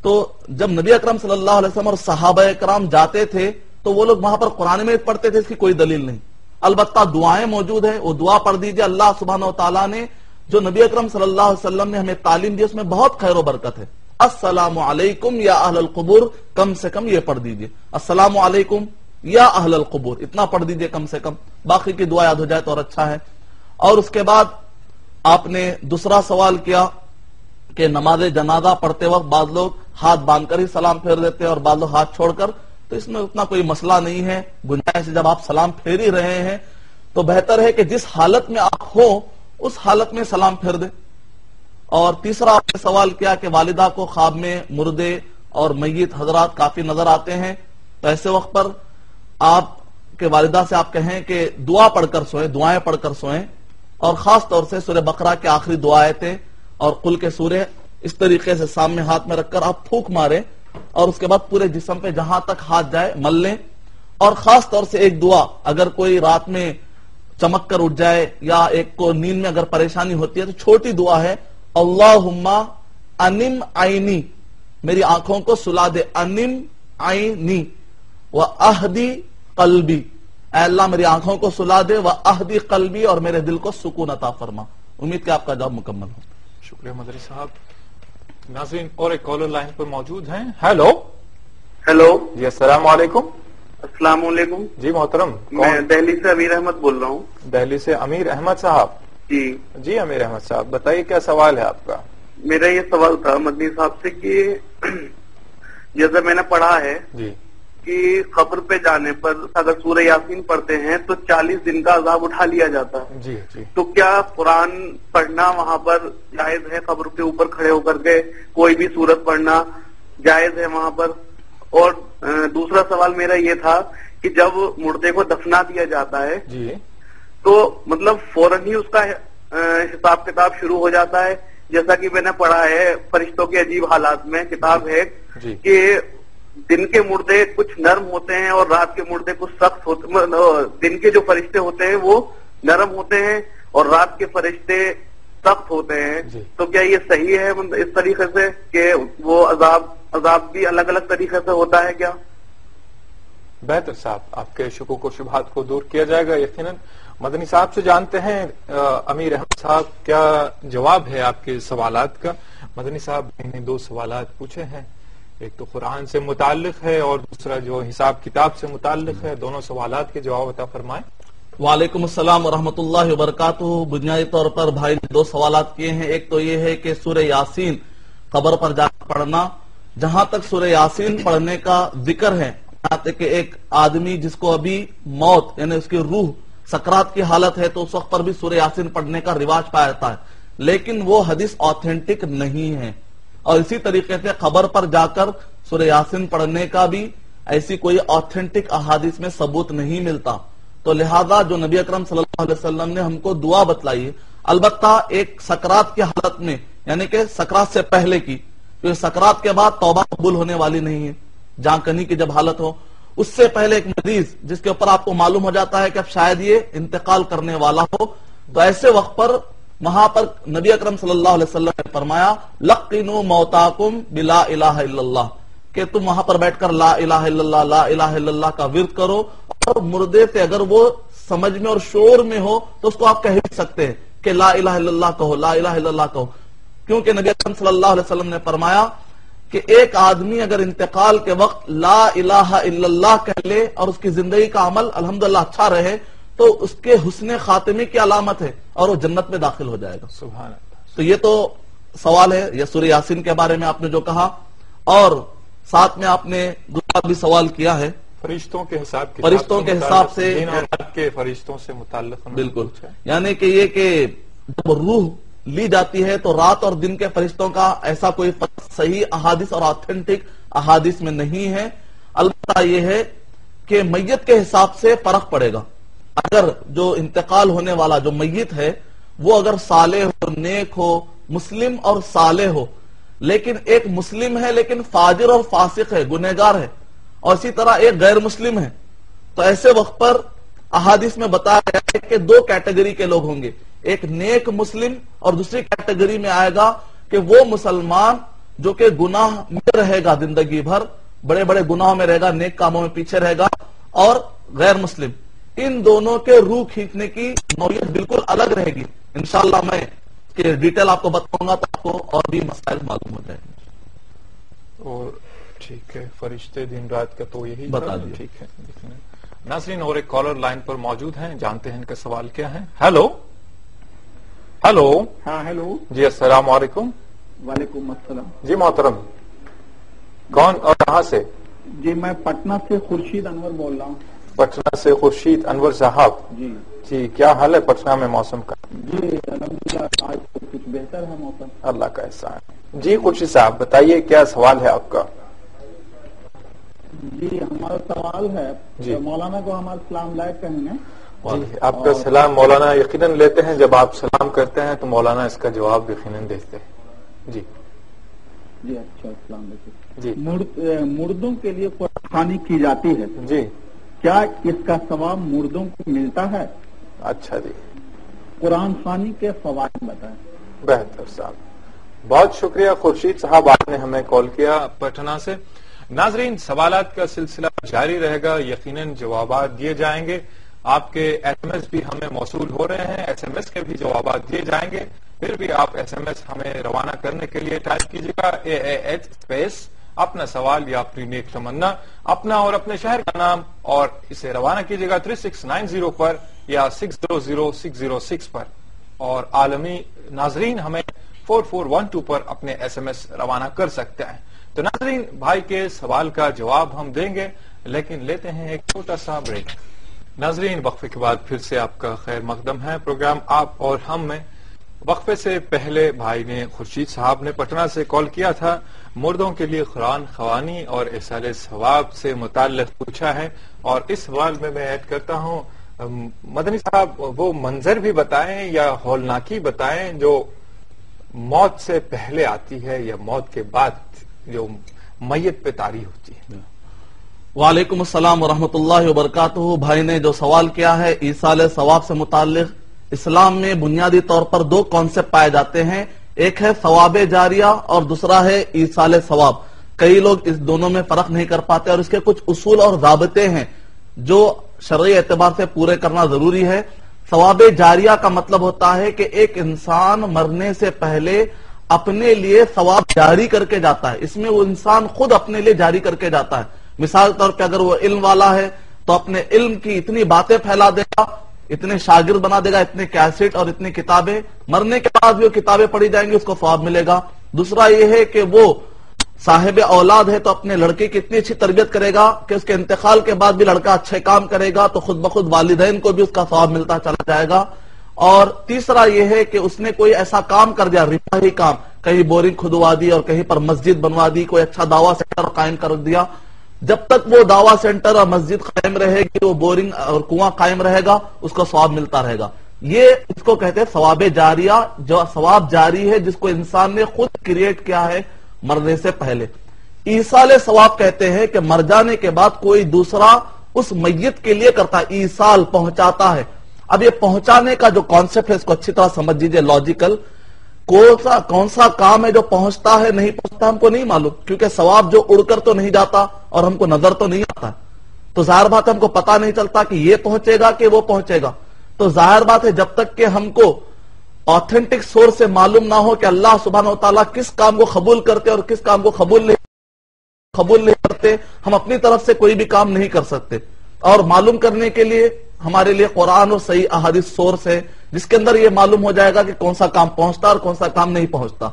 تو جب نبی اکرم صلی اللہ علیہ وسلم اور صحابہ کرام جاتے تھے تو وہ لوگ وہاں پر قرآن میں پڑھتے تھے، اس کی کوئی دلیل نہیں، البتہ دعائیں موجود ہیں، وہ دعا پڑھ دیجئے۔ اللہ سبحانہ و تعالیٰ نے جو نبی اکرم صلی اللہ علیہ وسلم نے ہمیں تعلیم دی، اس میں بہت خیر و برکت ہے۔ السلام علیکم یا اہل القبور، کم سے کم یہ پڑھ دیجئے، السلام علیکم یا اہل القبور، اتنا پڑھ دیجئے کم سے کم، باقی کی دعا یاد ہو جائے تو اور اچھا ہے۔ اور اس کے بعد آپ نے دوسرا سوال کیا کہ نماز جنازہ پڑھتے وقت بعض لوگ ہاتھ باندھ کر ہی سلام پھیر دیتے ہیں اور بعض لوگ ہاتھ چھوڑ کر، تو اس میں اتنا کوئی مسئلہ نہیں ہے، گنجائش ہے۔ جب آپ سلام پھیر ہی رہے ہیں تو بہتر ہے کہ جس حالت میں آپ ہو اس حالت میں سلام پھیر دیں۔ اور تیسرا آپ نے سوال کیا کہ والدہ کو خواب میں مردے اور میت حضرات کافی نظر آتے ہیں، تو ایسے وقت پر آپ کے والدہ سے آپ کہیں کہ دعا پڑھ کر سوئیں، دعائیں پڑھ کر سوئیں، اور خاص طور سے سورہ بقرہ کے آخری دو آیتیں اور قل کے سورے اس طریقے سے سامنے ہاتھ میں رکھ کر آپ پھونک ماریں، اور اس کے بعد پورے جسم پہ جہاں تک ہاتھ جائے مل لیں۔ اور خاص طور سے ایک دعا، اگر کوئی رات میں چمک کر اٹھ جائے یا ایک کو نیند میں اگر پریشانی ہوتی ہے تو چھوٹی دعا ہے، اللہم انم عینی، میری آنکھوں کو سلا دے، انم عینی واہدی قلبی، اے اللہ میری آنکھوں کو سلا دے، واہدی قلبی، اور میرے دل کو سکون عطا فرما۔ امید کہ آپ کا جواب مکمل ہو۔ شکریہ مدنی صاحب۔ ناظرین اور ایک کالر لائن پر موجود ہیں۔ ہیلو ہیلو، جی السلام علیکم۔ السلام علیکم، جی محترم، میں دہلی سے امیر احمد بول رہا ہوں۔ دہلی سے امیر احمد صاحب؟ جی جی امیر احمد صاحب بتائیے کیا سوال ہے آپ کا؟ میرا یہ سوال تھا مدنی صاحب سے کہ جیسے میں نے پڑھا ہے جی کہ قبر پہ جانے پر اگر سورہ یاسین پڑھتے ہیں تو 40 دن کا عذاب اٹھا لیا جاتا ہے، جی جی تو کیا قرآن پڑھنا وہاں پر جائز ہے؟ قبر کے اوپر کھڑے ہو کر کے کوئی بھی سورت پڑھنا جائز ہے وہاں پر؟ اور دوسرا سوال میرا یہ تھا کہ جب مردے کو دفنا دیا جاتا ہے جی تو مطلب فوراً ہی اس کا حساب کتاب شروع ہو جاتا ہے؟ جیسا کہ میں نے پڑھا ہے فرشتوں کے عجیب حالات میں کتاب ہے جی کہ دن کے مردے کچھ نرم ہوتے ہیں اور رات کے مردے کچھ سخت ہوتے، دن کے جو فرشتے ہوتے ہیں وہ نرم ہوتے ہیں اور رات کے فرشتے سخت ہوتے ہیں، جی تو کیا یہ صحیح ہے اس طریقے سے کہ وہ عذاب بھی الگ الگ طریقے سے ہوتا ہے کیا؟ بہتر صاحب، آپ کے شکوک و شبہات کو دور کیا جائے گا یقیناً۔ مدنی صاحب سے جانتے ہیں امیر احمد صاحب کیا جواب ہے آپ کے سوالات کا۔ مدنی صاحب نے دو سوالات پوچھے ہیں، ایک تو قرآن سے متعلق ہے اور دوسرا جو حساب کتاب سے متعلق ہے، دونوں سوالات کے جواب عطا فرمائیں۔ وعلیکم السلام ورحمۃ اللہ وبرکاتہ۔ بنیادی طور پر بھائی نے دو سوالات کیے ہیں، ایک تو یہ ہے کہ سورہ یاسین قبر پر جا کر پڑھنا، جہاں تک سورہ یاسین پڑھنے کا ذکر ہے، یہاں تک کہ ایک آدمی جس کو ابھی موت یعنی اس کی روح سکرات کی حالت ہے تو اس وقت پر بھی سورہ یاسین پڑھنے کا رواج پایا جاتا ہے، لیکن وہ حدیث آتھینٹک نہیں ہے، اور اسی طریقے سے قبر پر جا کر سورہ یاسین پڑھنے کا بھی ایسی کوئی آتھینٹک احادیث میں ثبوت نہیں ملتا، تو لہذا جو نبی اکرم صلی اللہ علیہ وسلم نے ہم کو دعا بتلائی ہے، البتہ ایک سکرات کی حالت میں یعنی کہ سکرات سے پہلے کی، تو سکرات کے بعد توبہ قبول ہونے والی نہیں ہے، جان کنی کی جب حالت ہو، اس سے پہلے ایک مریض جس کے اوپر آپ کو معلوم ہو جاتا ہے کہ اب شاید یہ انتقال کرنے والا ہو، تو ایسے وقت پر وہاں پر نبی اکرم صلی اللہ علیہ وسلم نے فرمایا لقنوا موتاکم بلا الہ الا اللہ، کہ تم وہاں پر بیٹھ کر لا الہ الا اللہ لا الہ الا اللہ کا ورد کرو، اور مردے سے اگر وہ سمجھ میں اور شعور میں ہو تو اس کو آپ کہہ بھی سکتے ہیں کہ لا الہ الا اللہ کہو، لا الہ الا اللہ کہو، کیونکہ نبی اکرم صلی اللہ علیہ وسلم نے فرمایا کہ ایک آدمی اگر انتقال کے وقت لا الہ الا اللہ کہہ لے اور اس کی زندگی کا عمل الحمدللہ اچھا رہے تو اس کے حسن خاتمے کی علامت ہے اور وہ جنت میں داخل ہو جائے گا۔ سبحان اللہ۔ تو یہ تو سوال ہے یہ سورہ یاسین کے بارے میں آپ نے جو کہا، اور ساتھ میں آپ نے دوسرا بھی سوال کیا ہے فرشتوں کے حساب فرشتوں کے حساب سے، دین اور رات کے فرشتوں سے متعلق بالکل، یعنی کہ یہ کہ جب روح لی جاتی ہے تو رات اور دن کے فرشتوں کا ایسا کوئی صحیح احادیث اور آتھینٹک احادیث میں نہیں ہے، البتہ یہ ہے کہ میت کے حساب سے فرق پڑے گا، اگر جو انتقال ہونے والا جو میت ہے وہ اگر صالح ہو، نیک ہو، مسلم اور صالح ہو، لیکن ایک مسلم ہے لیکن فاجر اور فاسق ہے، گنہگار ہے، اور اسی طرح ایک غیر مسلم ہے، تو ایسے وقت پر احادیث میں بتایا گیا ہے کہ دو کیٹیگری کے لوگ ہوں گے، ایک نیک مسلم اور دوسری کیٹیگری میں آئے گا کہ وہ مسلمان جو کہ گناہ میں رہے گا زندگی بھر، بڑے بڑے گناہوں میں رہے گا، نیک کاموں میں پیچھے رہے گا، اور غیر مسلم، ان دونوں کے روح کھینچنے کی نوعیت بالکل الگ رہے گی۔ انشاءاللہ میں ڈیٹیل آپ کو بتاؤں گا تو آپ کو اور بھی مسائل معلوم ہو جائیں گے۔ اور ٹھیک ہے، فرشتے دن رات کا تو یہی بتا دیا۔ ٹھیک ہے ناظرین، اور ایک کالر لائن پر موجود ہیں، جانتے ہیں ان کا سوال کیا ہے۔ ہیلو ہیلو، ہاں ہیلو، جی السلام علیکم۔ وعلیکم السلام۔ جی محترم، کون اور کہاں سے؟ جی میں پٹنہ سے خورشید انور بول رہا ہوں۔ پٹنہ سے خورشید انور صاحب، جی جی کیا حال ہے پٹنہ میں موسم کا؟ جی الحمدللہ آج تو کچھ بہتر ہے موسم۔ اللہ کا احسان۔ جی خورشید صاحب بتائیے کیا سوال ہے آپ کا؟ جی ہمارا سوال ہے، جی مولانا کو ہمارا سلام لائق کہیں گے۔ جی آپ کا سلام مولانا یقیناً لیتے ہیں، جب آپ سلام کرتے ہیں تو مولانا اس کا جواب یقیناً دیتے ہیں۔ جی جی اچھا، السلام علیکم۔ جی مردوں کے لیے قرآن خوانی کی جاتی ہے، جی کیا اس کا ثواب مردوں کو ملتا ہے؟ اچھا جی، قرآن خوانی کے فوائد بتائیں۔ بہتر صاحب، بہت شکریہ خورشید صاحب، آپ نے ہمیں کال کیا پٹنہ سے۔ ناظرین، سوالات کا سلسلہ جاری رہے گا، یقیناً جوابات دیے جائیں گے۔ آپ کے ایس ایم ایس بھی ہمیں موصول ہو رہے ہیں، ایس ایم ایس کے بھی جوابات دیے جائیں گے۔ پھر بھی آپ ایس ایم ایس ہمیں روانہ کرنے کے لیے ٹائپ کیجیے گا AAH اسپیس اپنا سوال یا اپنی نیک تمنا، اپنا اور اپنے شہر کا نام، اور اسے روانہ کیجیے گا 3690 پر یا 600606 پر، اور عالمی ناظرین ہمیں 4412 پر اپنے ایس ایم ایس روانہ کر سکتے ہیں۔ تو ناظرین، بھائی کے سوال کا جواب ہم دیں گے، لیکن لیتے ہیں ایک چھوٹا سا بریک۔ ناظرین، وقفے کے بعد پھر سے آپ کا خیر مقدم ہے پروگرام آپ اور ہم میں۔ وقفے سے پہلے بھائی نے، خورشید صاحب نے پٹنہ سے کال کیا تھا، مردوں کے لیے قرآن خوانی اور ایصال ثواب سے متعلق پوچھا ہے، اور اس سوال میں ایڈ کرتا ہوں، مدنی صاحب وہ منظر بھی بتائیں یا ہولناکی بتائیں جو موت سے پہلے آتی ہے یا موت کے بعد جو میت پہ طاری ہوتی ہے۔ وعلیکم السلام ورحمۃ اللہ وبرکاتہ۔ بھائی نے جو سوال کیا ہے ایصال ثواب سے متعلق، اسلام میں بنیادی طور پر دو کانسیپٹ پائے جاتے ہیں، ایک ہے ثواب جاریہ اور دوسرا ہے ایصال ثواب۔ کئی لوگ اس دونوں میں فرق نہیں کر پاتے، اور اس کے کچھ اصول اور ضابطے ہیں جو شرعی اعتبار سے پورے کرنا ضروری ہے۔ ثواب جاریہ کا مطلب ہوتا ہے کہ ایک انسان مرنے سے پہلے اپنے لیے ثواب جاری کر کے جاتا ہے، اس میں وہ انسان خود اپنے لیے جاری کر کے جاتا ہے۔ مثال کے طور پہ اگر وہ علم والا ہے تو اپنے علم کی اتنی باتیں پھیلا دے گا، اتنے شاگرد بنا دے گا، اتنے کیسٹ اور اتنی کتابیں، مرنے کے بعد بھی وہ کتابیں پڑھی جائیں گی، اس کو ثواب ملے گا۔ دوسرا یہ ہے کہ وہ صاحب اولاد ہے تو اپنے لڑکے کی اتنی اچھی تربیت کرے گا کہ اس کے انتقال کے بعد بھی لڑکا اچھے کام کرے گا، تو خود بخود والدین کو بھی اس کا ثواب ملتا چلا جائے گا۔ اور تیسرا یہ ہے کہ اس نے کوئی ایسا کام کر دیا، رفاہی کام، کہیں بورنگ کھدوا دی اور کہیں پر مسجد بنوا دی، کوئی اچھا دعویٰ سینٹر قائم کر دیا، جب تک وہ دعویٰ سینٹر اور مسجد قائم رہے گی، وہ بورنگ اور کنواں قائم رہے گا، اس کو ثواب ملتا رہے گا۔ یہ اس کو کہتے ہیں ثواب جاریہ، جو ثواب جاری ہے جس کو انسان نے خود کریٹ کیا ہے مرنے سے پہلے۔ ایصال ثواب کہتے ہیں کہ مر جانے کے بعد کوئی دوسرا اس میت کے لیے کرتا ہے، ایصال پہنچاتا ہے۔ اب یہ پہنچانے کا جو کانسیپٹ ہے اس کو اچھی طرح سمجھ لیجیے، لاجیکل، کون سا کام ہے جو پہنچتا ہے نہیں پہنچتا ہم کو نہیں معلوم، کیونکہ ثواب جو اڑ کر تو نہیں جاتا اور ہم کو نظر تو نہیں آتا، تو ظاہر بات ہے ہم کو پتا نہیں چلتا کہ یہ پہنچے گا کہ وہ پہنچے گا۔ تو ظاہر بات ہے جب تک کہ ہم کو آتھینٹک سورس سے معلوم نہ ہو کہ اللہ سبحانہ و تعالیٰ کس کام کو قبول کرتے اور کس کام کو قبول نہیں کرتے، ہم اپنی طرف سے کوئی بھی کام نہیں کر سکتے۔ اور معلوم کرنے کے لیے ہمارے لیے قرآن اور صحیح احادیث سورس ہے، جس کے اندر یہ معلوم ہو جائے گا کہ کون سا کام پہنچتا اور کون سا کام نہیں پہنچتا۔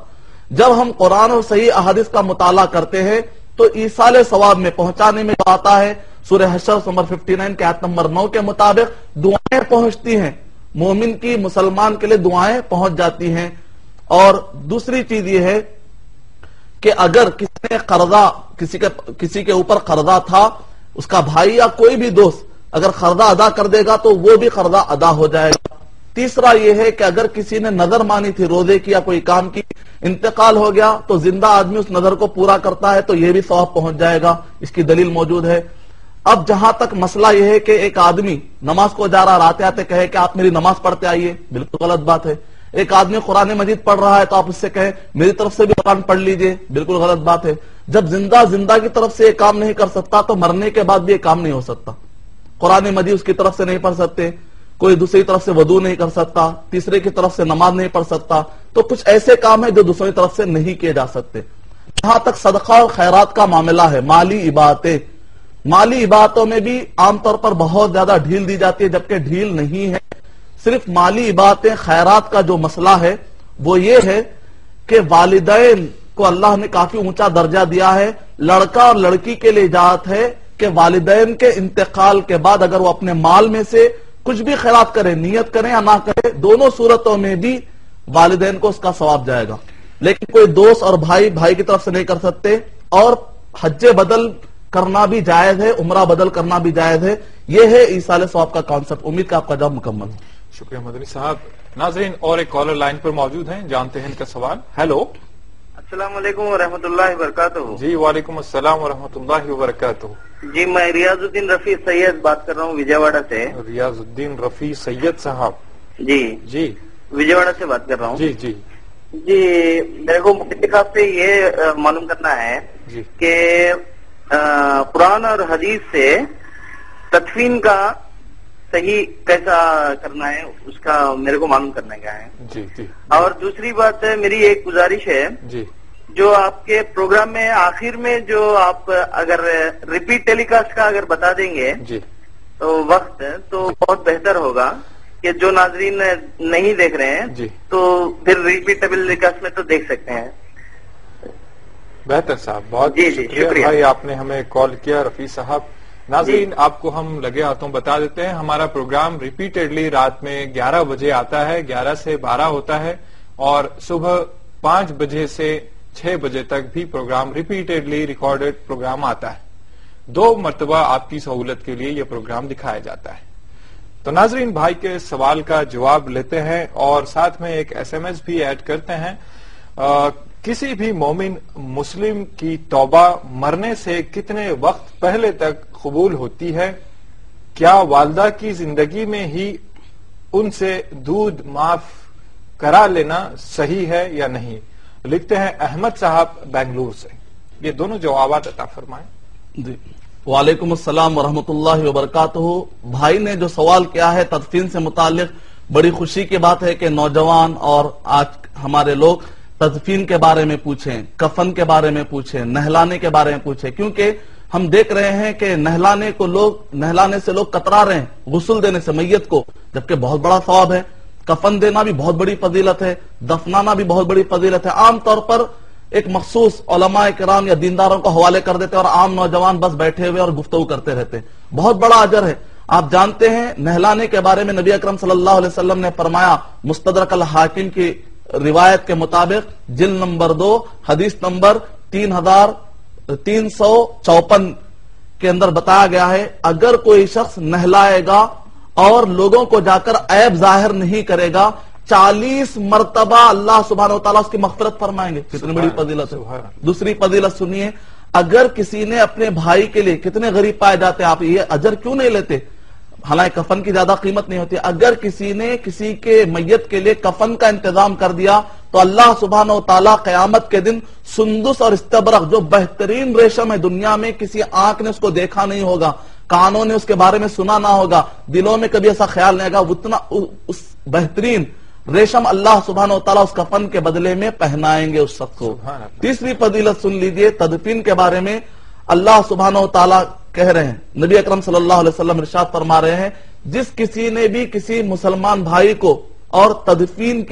جب ہم قرآن اور صحیح احادیث کا مطالعہ کرتے ہیں تو ایصال ثواب میں پہنچانے میں جو آتا ہے، سورہ حشر نمبر 59 کے آیت نمبر 9 کے مطابق دعائیں پہنچتی ہیں، مومن کی، مسلمان کے لیے دعائیں پہنچ جاتی ہیں۔ اور دوسری چیز یہ ہے کہ اگر کسی نے قرضہ، کسی کے اوپر قرضہ تھا، اس کا بھائی یا کوئی بھی دوست اگر قرضہ ادا کر دے گا تو وہ بھی قرضہ ادا ہو جائے گا۔ تیسرا یہ ہے کہ اگر کسی نے نظر مانی تھی روزے کی یا کوئی کام کی، انتقال ہو گیا تو زندہ آدمی اس نظر کو پورا کرتا ہے تو یہ بھی ثواب پہنچ جائے گا، اس کی دلیل موجود ہے۔ اب جہاں تک مسئلہ یہ ہے کہ ایک آدمی نماز کو جا رہا آتے آتے کہے کہ آپ میری نماز پڑھتے آئیے، بالکل غلط بات ہے۔ ایک آدمی قرآن مجید پڑھ رہا ہے تو آپ اس سے کہیں میری طرف سے بھی قرآن پڑھ لیجئے، بالکل غلط بات ہے۔ جب زندہ کی طرف سے یہ کام نہیں کر سکتا تو مرنے کے بعد بھی یہ کام نہیں ہو سکتا۔ قرآن مجید اس کی طرف سے نہیں پڑھ سکتے، کوئی دوسری طرف سے وضو نہیں کر سکتا، تیسرے کی طرف سے نماز نہیں پڑھ سکتا، تو کچھ ایسے کام ہیں جو دوسری طرف سے نہیں کیے جا سکتے۔ جہاں تک صدقہ اور خیرات کا معاملہ ہے، مالی عبادتوں میں بھی عام طور پر بہت زیادہ ڈھیل دی جاتی ہے، جبکہ ڈھیل نہیں ہے۔ صرف مالی عبادتیں خیرات کا جو مسئلہ ہے وہ یہ ہے کہ والدین کو اللہ نے کافی اونچا درجہ دیا ہے۔ لڑکا اور لڑکی کے لیے اجازت ہے کہ والدین کے انتقال کے بعد اگر وہ اپنے مال میں سے کچھ بھی خیرات کرے، نیت کریں یا نہ کرے، دونوں صورتوں میں بھی والدین کو اس کا ثواب جائے گا۔ لیکن کوئی دوست اور بھائی کی طرف سے نہیں کر سکتے، اور حج بدل کرنا بھی جائز ہے، عمرہ بدل کرنا بھی جائز ہے۔ یہ ہے ایصال ثواب کا کانسیپٹ۔ امید کا آپ کا جواب مکمل ہے۔ شکریہ مدنی صاحب۔ ناظرین اور ایک کالر لائن پر موجود ہیں، جانتے ہیں ان کا سوال۔ ہیلو، السلام علیکم ورحمۃ اللہ وبرکاتہ۔ جی وعلیکم السلام ورحمۃ اللہ وبرکاتہ۔ جی میں ریاض الدین رفیع سید بات کر رہا ہوں وجے سے۔ ریاض الدین رفیع سید صاحب، جی جی وجے سے بات کر رہا ہوں۔ جی جی جی میرے کو مفتی صاحب سے یہ معلوم کرنا ہے جی کہ قرآن اور حدیث سے تدفین کا صحیح کیسا کرنا ہے، اس کا میرے کو معلوم کرنا کیا ہے۔ جی جی اور دوسری بات میری ایک گزارش ہے، جی جو آپ کے پروگرام میں آخر میں جو آپ اگر ریپیٹ ٹیلی کاسٹ کا اگر بتا دیں گے جی تو وقت تو بہت بہتر ہوگا، کہ جو ناظرین نہیں دیکھ رہے ہیں جی تو پھر ریپیٹ ٹیلی کاسٹ میں تو دیکھ سکتے ہیں۔ بہتر صاحب، بہت جی شکریہ بھائی، آپ نے ہمیں کال کیا رفیع صاحب۔ ناظرین آپ کو ہم لگے ہاتھوں بتا دیتے ہیں، ہمارا پروگرام ریپیٹڈلی رات میں 11 بجے آتا ہے، 11 سے 12 ہوتا ہے، اور صبح 5 بجے سے 6 بجے تک بھی پروگرام ریپیٹڈلی ریکارڈڈ پروگرام آتا ہے۔ 2 مرتبہ آپ کی سہولت کے لیے یہ پروگرام دکھایا جاتا ہے۔ تو ناظرین بھائی کے سوال کا جواب لیتے ہیں اور ساتھ میں ایک SMS بھی ایڈ کرتے ہیں۔ کسی بھی مومن مسلم کی توبہ مرنے سے کتنے وقت پہلے تک قبول ہوتی ہے؟ کیا والدہ کی زندگی میں ہی ان سے دودھ معاف کرا لینا صحیح ہے یا نہیں؟ لکھتے ہیں احمد صاحب بنگلور سے۔ یہ دونوں جوابات عطا فرمائیں۔ جی وعلیکم السلام ورحمۃ اللہ وبرکاتہ۔ بھائی نے جو سوال کیا ہے تدفین سے متعلق، بڑی خوشی کی بات ہے کہ نوجوان اور آج ہمارے لوگ تدفین کے بارے میں پوچھیں، کفن کے بارے میں پوچھیں، نہلانے کے بارے میں پوچھیں، کیونکہ ہم دیکھ رہے ہیں کہ نہلانے سے لوگ کترا رہے ہیں، غسل دینے سے میت کو، جبکہ بہت بڑا ثواب ہے۔ کفن دینا بھی بہت بڑی فضیلت ہے، دفنانا بھی بہت بڑی فضیلت ہے۔ عام طور پر ایک مخصوص علماء کرام یا دینداروں کو حوالے کر دیتے اور عام نوجوان بس بیٹھے ہوئے اور گفتگو کرتے رہتے، بہت بڑا اجر ہے۔ آپ جانتے ہیں نہلانے کے بارے میں نبی اکرم صلی اللہ علیہ وسلم نے فرمایا، مستدرک الحاکم کی روایت کے مطابق جلد نمبر 2 حدیث نمبر 3354 کے اندر بتایا گیا ہے، اگر کوئی شخص نہلائے گا اور لوگوں کو جا کر عیب ظاہر نہیں کرے گا، 40 مرتبہ اللہ سبحانہ و تعالیٰ اس کی مغفرت فرمائیں گے۔ کتنی بڑی فضیلت ہے۔ دوسری فضیلت سنیے، اگر کسی نے اپنے بھائی کے لیے، کتنے غریب پائے جاتے ہیں، آپ یہ اجر کیوں نہیں لیتے؟ حالانکہ کفن کی زیادہ قیمت نہیں ہوتی، اگر کسی نے کسی کے میت کے لیے کفن کا انتظام کر دیا تو اللہ سبحانہ و تعالیٰ قیامت کے دن سندس اور استبرق، جو بہترین ریشم ہے دنیا میں، کسی آنکھ نے اس کو دیکھا نہیں ہوگا، کانوں نے اس کے بارے میں سنا نہ ہوگا، دلوں میں کبھی ایسا خیال نہیں آگا، اتنا اس بہترین ریشم اللہ سبحانہ و تعالیٰ اس کفن کے بدلے میں پہنائیں گے اس شخص کو۔ تیسری فضیلت سن لیجئے تدفین کے بارے میں، اللہ سبحانہ و تعالیٰ کہہ رہے ہیں، نبی اکرم صلی اللہ علیہ وسلم ارشاد فرما رہے ہیں، جس کسی نے بھی کسی مسلمان بھائی کو اور تدفین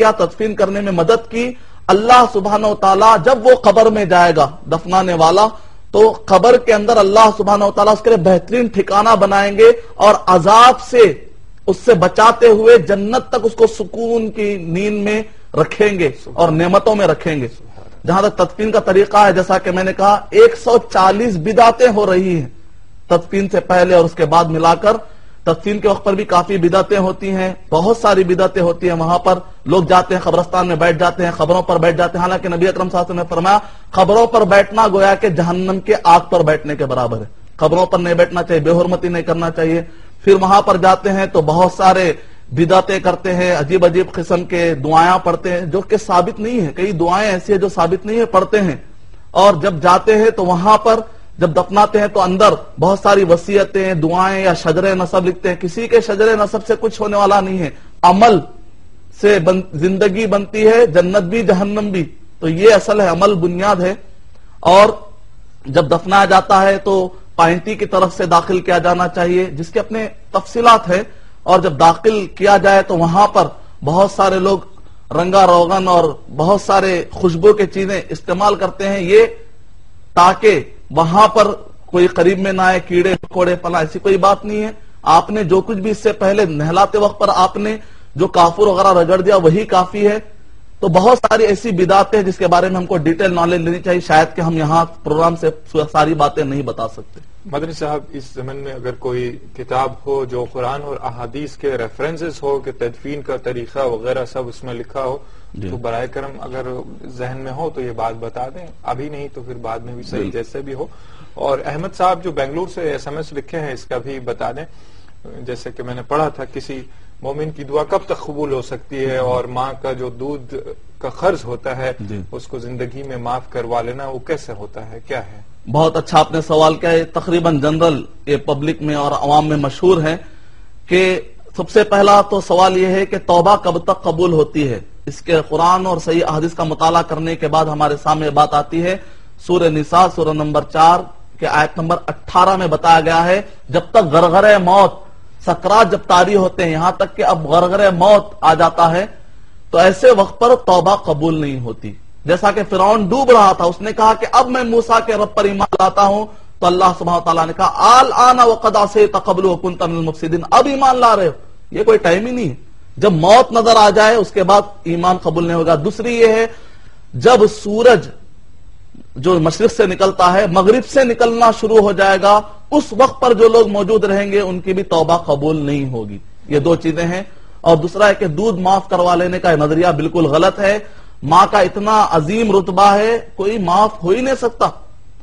کرنے میں مدد کی، اللہ سبحانہ و تعالیٰ جب وہ قبر میں جائے گا دفنانے والا، تو قبر کے اندر اللہ سبحانہ و تعالیٰ اس کے لیے بہترین ٹھکانہ بنائیں گے اور عذاب سے اس سے بچاتے ہوئے جنت تک اس کو سکون کی نیند میں رکھیں گے اور نعمتوں میں رکھیں گے۔ جہاں تک تدفین کا طریقہ ہے، جیسا کہ میں نے کہا 140 بدعتیں ہو رہی ہیں تدفین سے پہلے اور اس کے بعد ملا کر۔ تدفین کے وقت پر بھی کافی بدعتیں ہوتی ہیں، بہت ساری بدعتیں ہوتی ہیں، وہاں پر لوگ جاتے ہیں قبرستان میں بیٹھ جاتے ہیں، قبروں پر بیٹھ جاتے ہیں، حالانکہ نبی اکرم صلی اللہ علیہ وسلم نے فرمایا قبروں پر بیٹھنا گویا کہ جہنم کے آگ پر بیٹھنے کے برابر ہے۔ قبروں پر نہیں بیٹھنا چاہیے، بے حرمتی نہیں کرنا چاہیے. پھر وہاں پر جاتے ہیں تو بہت سارے بدعتیں کرتے ہیں، عجیب عجیب قسم کے دعائیں پڑھتے ہیں جو کہ ثابت نہیں ہے. کئی دعائیں ایسی ہیں جو ثابت نہیں ہے، پڑھتے ہیں. اور جب جاتے ہیں تو وہاں پر جب دفناتے ہیں تو اندر بہت ساری وصیتیں، دعائیں یا شجر نسب لکھتے ہیں. کسی کے شجر نسب سے کچھ ہونے والا نہیں ہے. عمل سے زندگی بنتی ہے، جنت بھی جہنم بھی. تو یہ اصل ہے، عمل بنیاد ہے. اور جب دفنایا جاتا ہے تو پائنٹی کی طرف سے داخل کیا جانا چاہیے، جس کے اپنے تفصیلات ہیں. اور جب داخل کیا جائے تو وہاں پر بہت سارے لوگ رنگا روغن اور بہت سارے خوشبو کے چیزیں استعمال کرتے ہیں، یہ تاکہ وہاں پر کوئی قریب میں نہ آئے، کیڑے مکوڑے پلا. ایسی کوئی بات نہیں ہے. آپ نے جو کچھ بھی اس سے پہلے نہلاتے وقت پر آپ نے جو کافور وغیرہ رگڑ دیا وہی کافی ہے. تو بہت ساری ایسی بدعتیں ہیں جس کے بارے میں ہم کو ڈیٹیل نالج لینی چاہیے. شاید کہ ہم یہاں پروگرام سے ساری باتیں نہیں بتا سکتے. مدنی صاحب، اس زمن میں اگر کوئی کتاب ہو جو قرآن اور احادیث کے ریفرنسز ہو کہ تدفین کا طریقہ وغیرہ سب اس میں لکھا ہو تو برائے کرم اگر ذہن میں ہو تو یہ بات بتا دیں. ابھی نہیں تو پھر بعد میں بھی صحیح، جیسے بھی ہو. اور احمد صاحب جو بنگلور سے SMS لکھے ہیں اس کا بھی بتا دیں. جیسے کہ میں نے پڑھا تھا کسی مومن کی دعا کب تک قبول ہو سکتی ہے، اور ماں کا جو دودھ کا قرض ہوتا ہے اس کو زندگی میں معاف کروا لینا وہ کیسے ہوتا ہے، کیا ہے؟ بہت اچھا آپ نے سوال کیا ہے. تقریباً جنرل یہ پبلک میں اور عوام میں مشہور ہے کہ سب سے پہلا تو سوال یہ ہے کہ توبہ کب تک قبول ہوتی ہے. اس کے قرآن اور صحیح احادیث کا مطالعہ کرنے کے بعد ہمارے سامنے بات آتی ہے. سورہ نساء سورہ نمبر 4 کے آیت نمبر 18 میں بتایا گیا ہے جب تک غرغرہ موت، سکرات جب طاری ہوتے ہیں، یہاں تک کہ اب غرغرہ موت آ جاتا ہے تو ایسے وقت پر توبہ قبول نہیں ہوتی. جیسا کہ فرعون ڈوب رہا تھا، اس نے کہا کہ اب میں موسیٰ کے رب پر ایمان لاتا ہوں، تو اللہ سبحانہ وتعالیٰ نے کہا الآن وقد عصیت قبل وکنت من المفسدین، اب ایمان لا رہے ہو. یہ کوئی ٹائم ہی نہیں ہے. جب موت نظر آ جائے اس کے بعد ایمان قبول نہیں ہوگا. دوسری یہ ہے جب سورج جو مشرق سے نکلتا ہے مغرب سے نکلنا شروع ہو جائے گا، اس وقت پر جو لوگ موجود رہیں گے ان کی بھی توبہ قبول نہیں ہوگی. یہ دو چیزیں ہیں. اور دوسرا ہے کہ دودھ معاف کروا لینے کا نظریہ بالکل غلط ہے. ماں کا اتنا عظیم رتبہ ہے، کوئی معاف ہو ہی نہیں سکتا.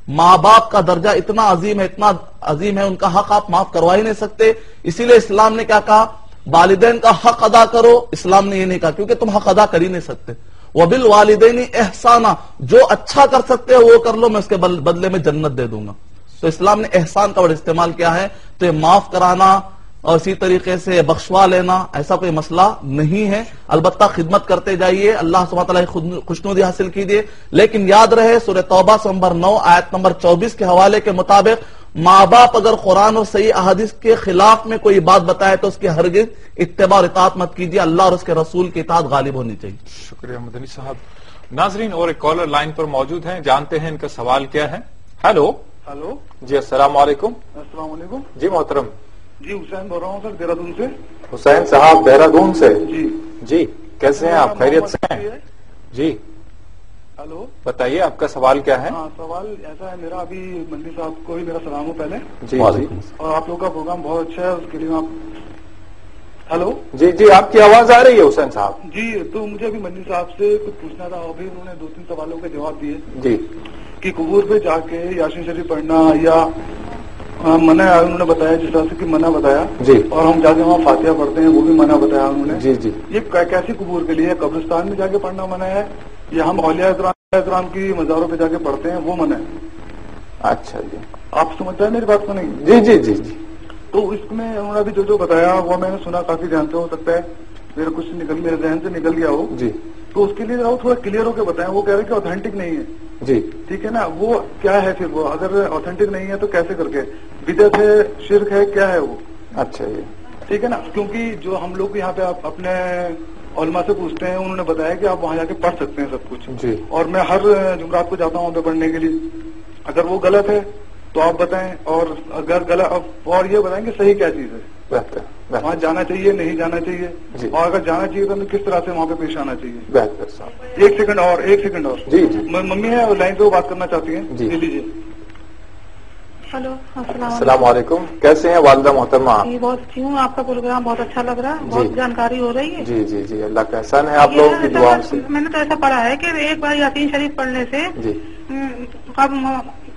ماں باپ کا درجہ اتنا عظیم ہے، اتنا عظیم ہے، ان کا حق آپ معاف کروا ہی نہیں سکتے. اسی لیے اسلام نے کیا کہا؟ والدین کا حق ادا کرو. اسلام نے یہ نہیں کہا کیونکہ تم حق ادا کر ہی نہیں سکتے. وَبِالْوَالِدَيْنِ احسانا، جو اچھا کر سکتے ہو وہ کر لو، میں اس کے بدلے میں جنت دے دوں گا. تو اسلام نے احسان کا ورڈ استعمال کیا ہے. تو یہ معاف کرانا اور اسی طریقے سے بخشوا لینا ایسا کوئی مسئلہ نہیں ہے. البتہ خدمت کرتے جائیے، اللہ سبحانہ وتعالی کی خوشنودی حاصل کیجیے. لیکن یاد رہے سورہ توبہ نمبر 9 آیت نمبر 24 کے حوالے کے مطابق ماں باپ اگر قرآن اور صحیح احادیث کے خلاف میں کوئی بات بتائے تو اس کی ہرگز اتباع اور اطاعت مت کیجیے. اللہ اور اس کے رسول کی اطاعت غالب ہونی چاہیے. شکریہ مدنی صاحب. ناظرین اور ایک کالر لائن پر موجود ہیں، جانتے ہیں ان کا سوال کیا ہے. ہیلو. ہلو جی السلام علیکم. السلام علیکم. جی محترم. جی حسین بول رہا ہوں سر، دہرادون سے. حسین صاحب دہرادون سے. جی جی کیسے ہیں آپ؟ خیریت سے ہیں؟ جی ہلو بتائیے آپ کا سوال کیا ہے. ہاں سوال ایسا ہے میرا، ابھی منی صاحب کو بھی میرا سلام ہو پہلے. جی جی اور آپ لوگوں کا پروگرام بہت اچھا ہے، اس کے لیے آپ. ہلو جی جی آپ کی آواز آ رہی ہے حسین صاحب. جی تو مجھے ابھی منی صاحب سے کچھ پوچھنا تھا. ابھی انہوں نے 2-3 سوالوں کے جواب دیے جی کہ قبور پہ جا کے یاسین شریف پڑھنا یا منع ہے. انہوں نے بتایا جس طرح سے کہ منع بتایا جی، اور ہم جا کے وہاں فاتحہ پڑھتے ہیں وہ بھی منع بتایا انہوں نے. جی جی یہ کیسی قبور کے لیے؟ قبرستان میں جا کے پڑھنا منع ہے یا ہم اولیاء اکرام کی مزاروں پہ جا کے پڑھتے ہیں وہ منع ہے؟ اچھا جی آپ سمجھتے ہیں میری بات کو؟ نہیں جی جی جی جی. تو اس میں انہوں نے بھی جو بتایا وہ میں نے سنا کافی دھیان سے، ہو سکتا ہے میرے ذہن سے نکل گیا ہو. جی تو اس کے لیے وہ تھوڑا کلیئر ہو کے بتائیں. وہ کہہ رہے کہ اوتھینٹک نہیں ہے. جی ٹھیک ہے نا، وہ کیا ہے پھر؟ وہ اگر اوتھینٹک نہیں ہے تو کیسے کر کے بدعت ہے، شرک ہے، کیا ہے وہ؟ اچھا جی ٹھیک ہے نا، کیونکہ جو ہم لوگ یہاں پہ اپنے علماء سے پوچھتے ہیں، انہوں نے بتایا کہ آپ وہاں جا کے پڑھ سکتے ہیں سب کچھ. جی اور میں ہر جمعرات کو جاتا ہوں وہاں پہ پڑھنے کے لیے. اگر وہ غلط ہے تو آپ بتائیں، اور اگر غلط اور یہ بتائیں کہ صحیح کیا چیز ہے. بہتر وہاں جانا چاہیے نہیں جانا چاہیے، جی. اور اگر جانا چاہیے تو ہمیں کس طرح سے وہاں پہ پیش آنا چاہیے. بہتر صاحب. ایک سیکنڈ اور جی جی ممی ہے لائن سے وہ بات کرنا چاہتی ہیں. جی. لے لیجیے. ہلو السلام علیکم. کیسے ہیں والدہ محترمہ؟ جی بہت اچھی ہوں، آپ کا پروگرام بہت اچھا لگ رہا ہے، بہت جانکاری ہو رہی ہے. جی جی جی اللہ کا احسان ہے آپ لوگوں کی دعاؤں سے. میں نے تو ایسا پڑھا ہے کہ ایک بار یاسین شریف پڑھنے سے جی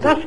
10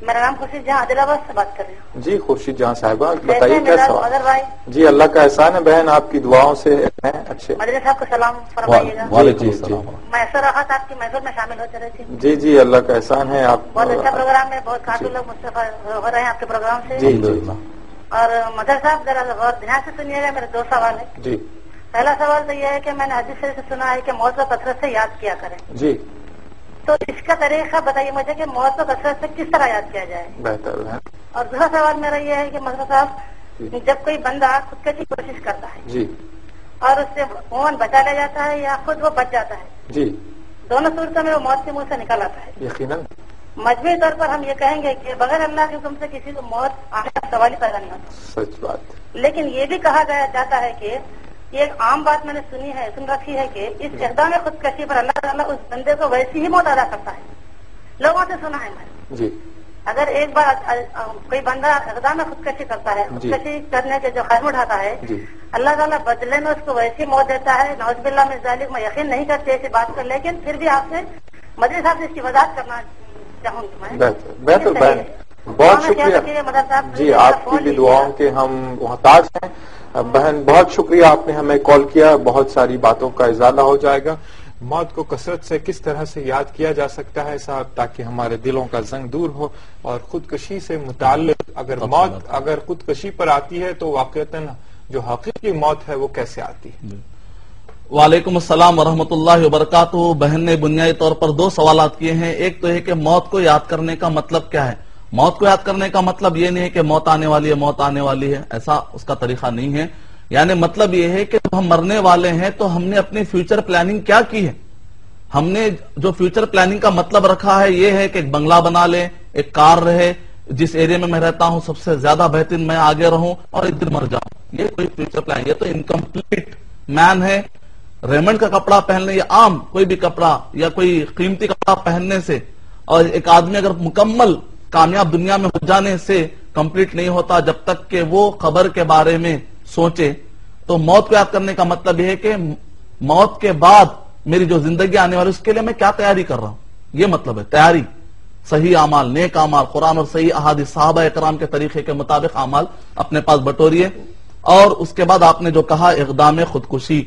میرا نام خورشید جہاں عادل آباد سے بات کر رہی ہوں. جی خورشید جہاں صاحبہ کیسے بتائیے ہیں کیا میرا سوال. مدر بھائی؟ جی اللہ کا احسان ہے بہن، آپ کی دعاؤں سے ہیں اچھے. مدنی صاحب کو سلام فرمائیے گا. وعلیکم جی، السلام. میں ایسا رہا تھا آپ کی محفل میں شامل ہوتے رہی تھی. جی جی اللہ کا احسان ہے. آپ بہت اچھا پروگرام ہے، بہت کافی لوگ مستفید ہو رہے ہیں آپ کے پروگرام سے. جی جی اور مدر صاحب ذرا غور دھیان سے سنیے گا، میرے دو سوال ہیں. جی پہلا سوال تو یہ ہے کہ میں نے حدیث سے سنا ہے کہ موت کو کثرت سے یاد کیا کریں. جی تو اس کا طریقہ بتائیے مجھے کہ موت کو کثرت سے کس طرح یاد کیا جائے. بہتر ہے. اور دوسرا سوال میرا یہ ہے کہ مدر صاحب جب کوئی بندہ خودکشی کی کوشش کرتا ہے جی اور اس سے عموماً بچا لیا جاتا ہے یا خود وہ بچ جاتا ہے، جی دونوں صورتوں میں وہ موت کے منہ سے نکل آتا ہے. یقیناً. مجموعی طور پر ہم یہ کہیں گے کہ بغیر اللہ کے حکم سے کسی کو موت آنے کا سوال ہی پیدا نہیں ہوتا. سچ بات. لیکن یہ بھی کہا جاتا ہے کہ یہ ایک عام بات میں نے سن رکھی ہے کہ اس اقدام خودکشی پر اللہ تعالیٰ اس بندے کو ویسی ہی موت ادا کرتا ہے. لوگوں سے سنا ہے میں نے. جی اگر ایک بار کوئی بندہ اقدام خودکشی کرتا ہے، خودکشی کرنے کے جو قدم اٹھاتا ہے، جی اللہ تعالیٰ بدلے میں اس کو ویسی موت دیتا ہے. نعوذ باللہ من ذالک، میں یقین نہیں کرتی ایسی بات پر، لیکن پھر بھی آپ سے مدنی صاحب سے اس کی وضاحت کرنا چاہوں گی میں. بہتر بہن بہت شکریہ. جی آپ کی بھی دعاؤں کے ہم محتاج ہیں. بہن بہت شکریہ، آپ نے ہمیں کال کیا. بہت ساری باتوں کا ازالہ ہو جائے گا. موت کو کثرت سے کس طرح سے یاد کیا جا سکتا ہے صاحب تاکہ ہمارے دلوں کا زنگ دور ہو. اور خودکشی سے متعلق اگر موت اگر خودکشی پر آتی ہے تو واقعتاً جو حقیقی موت ہے وہ کیسے آتی ہے. وعلیکم السلام ورحمۃ اللہ وبرکاتہ. بہن نے بنیادی طور پر دو سوالات کیے ہیں. ایک تو ہے کہ موت کو یاد کرنے کا مطلب کیا ہے. موت کو یاد کرنے کا مطلب یہ نہیں ہے کہ موت آنے والی ہے، موت آنے والی ہے، ایسا اس کا طریقہ نہیں ہے. یعنی مطلب یہ ہے کہ ہم مرنے والے ہیں تو ہم نے اپنی فیوچر پلاننگ کیا کی ہے. ہم نے جو فیوچر پلاننگ کا مطلب رکھا ہے یہ ہے کہ ایک بنگلہ بنا لیں، ایک کار رہے، جس ایریا میں رہتا ہوں سب سے زیادہ بہترین میں آگے رہوں اور ایک دن مر جاؤں. یہ کوئی فیوچر پلان، یہ تو انکمپلیٹ مین ہے. ریمنڈ کا کپڑا پہننے یا عام کوئی بھی کپڑا یا کوئی قیمتی کپڑا پہننے سے اور ایک آدمی اگر مکمل کامیاب دنیا میں ہو جانے سے کمپلیٹ نہیں ہوتا جب تک کہ وہ قبر کے بارے میں سوچے. تو موت کو یاد کرنے کا مطلب یہ ہے کہ موت کے بعد میری جو زندگی آنے والی اس کے لیے میں کیا تیاری کر رہا ہوں. یہ مطلب ہے تیاری. صحیح اعمال، نیک اعمال، قرآن اور صحیح احادیث صحابہ کرام کے طریقے کے مطابق اعمال اپنے پاس بٹوریے. اور اس کے بعد آپ نے جو کہا اقدام خودکشی،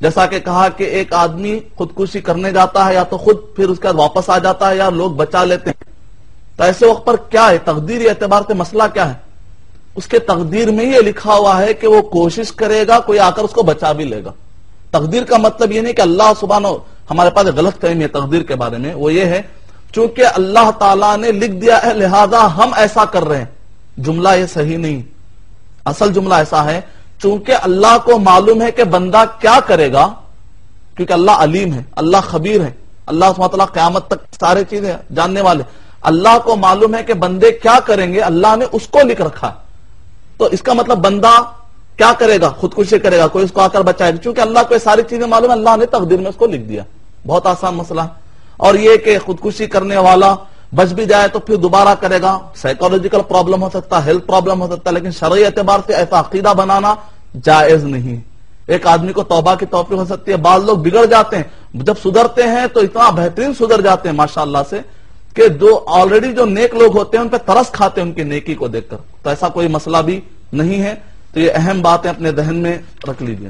جیسا کہ کہا کہ ایک آدمی خودکشی کرنے جاتا ہے یا تو خود پھر اس کے بعد واپس آ جاتا ہے یا لوگ بچا لیتے ہیں. تو ایسے وقت پر کیا ہے تقدیری اعتبار سے مسئلہ کیا ہے. اس کے تقدیر میں یہ لکھا ہوا ہے کہ وہ کوشش کرے گا، کوئی آ کر اس کو بچا بھی لے گا. تقدیر کا مطلب یہ نہیں کہ اللہ سبحانہ ہمارے پاس غلط فہمی ہے تقدیر کے بارے میں. وہ یہ ہے چونکہ اللہ تعالیٰ نے لکھ دیا ہے لہذا ہم ایسا کر رہے ہیں. جملہ یہ صحیح نہیں. اصل جملہ ایسا ہے چونکہ اللہ کو معلوم ہے کہ بندہ کیا کرے گا، کیونکہ اللہ علیم ہے، اللہ خبیر ہے، اللہ سبحانہ تعالیٰ قیامت تک سارے چیزیں جاننے والے. اللہ کو معلوم ہے کہ بندے کیا کریں گے، اللہ نے اس کو لکھ رکھا ہے. تو اس کا مطلب بندہ کیا کرے گا، خودکشی کرے گا، کوئی اس کو آ کر بچائے گا. چونکہ اللہ کو یہ ساری چیزیں معلوم ہے، اللہ نے تقدیر میں اس کو لکھ دیا. بہت آسان مسئلہ ہے. اور یہ کہ خودکشی کرنے والا بچ بھی جائے تو پھر دوبارہ کرے گا. سائیکولوجیکل پرابلم ہو سکتا ہے، ہیلتھ پرابلم ہو سکتا ہے، لیکن شرعی اعتبار سے ایسا عقیدہ بنانا جائز نہیں. ایک آدمی کو توبہ کی توفیق ہو سکتی ہے. بعض لوگ بگڑ جاتے ہیں، جب سدھرتے ہیں تو اتنا بہترین سدھر جاتے ہیں ماشاءاللہ سے کہ جو آلریڈی جو نیک لوگ ہوتے ہیں ان پہ ترس کھاتے ہیں ان کی نیکی کو دیکھ کر. تو ایسا کوئی مسئلہ بھی نہیں ہے. تو یہ اہم باتیں اپنے ذہن میں رکھ لیجیے.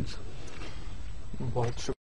بہت شکریہ.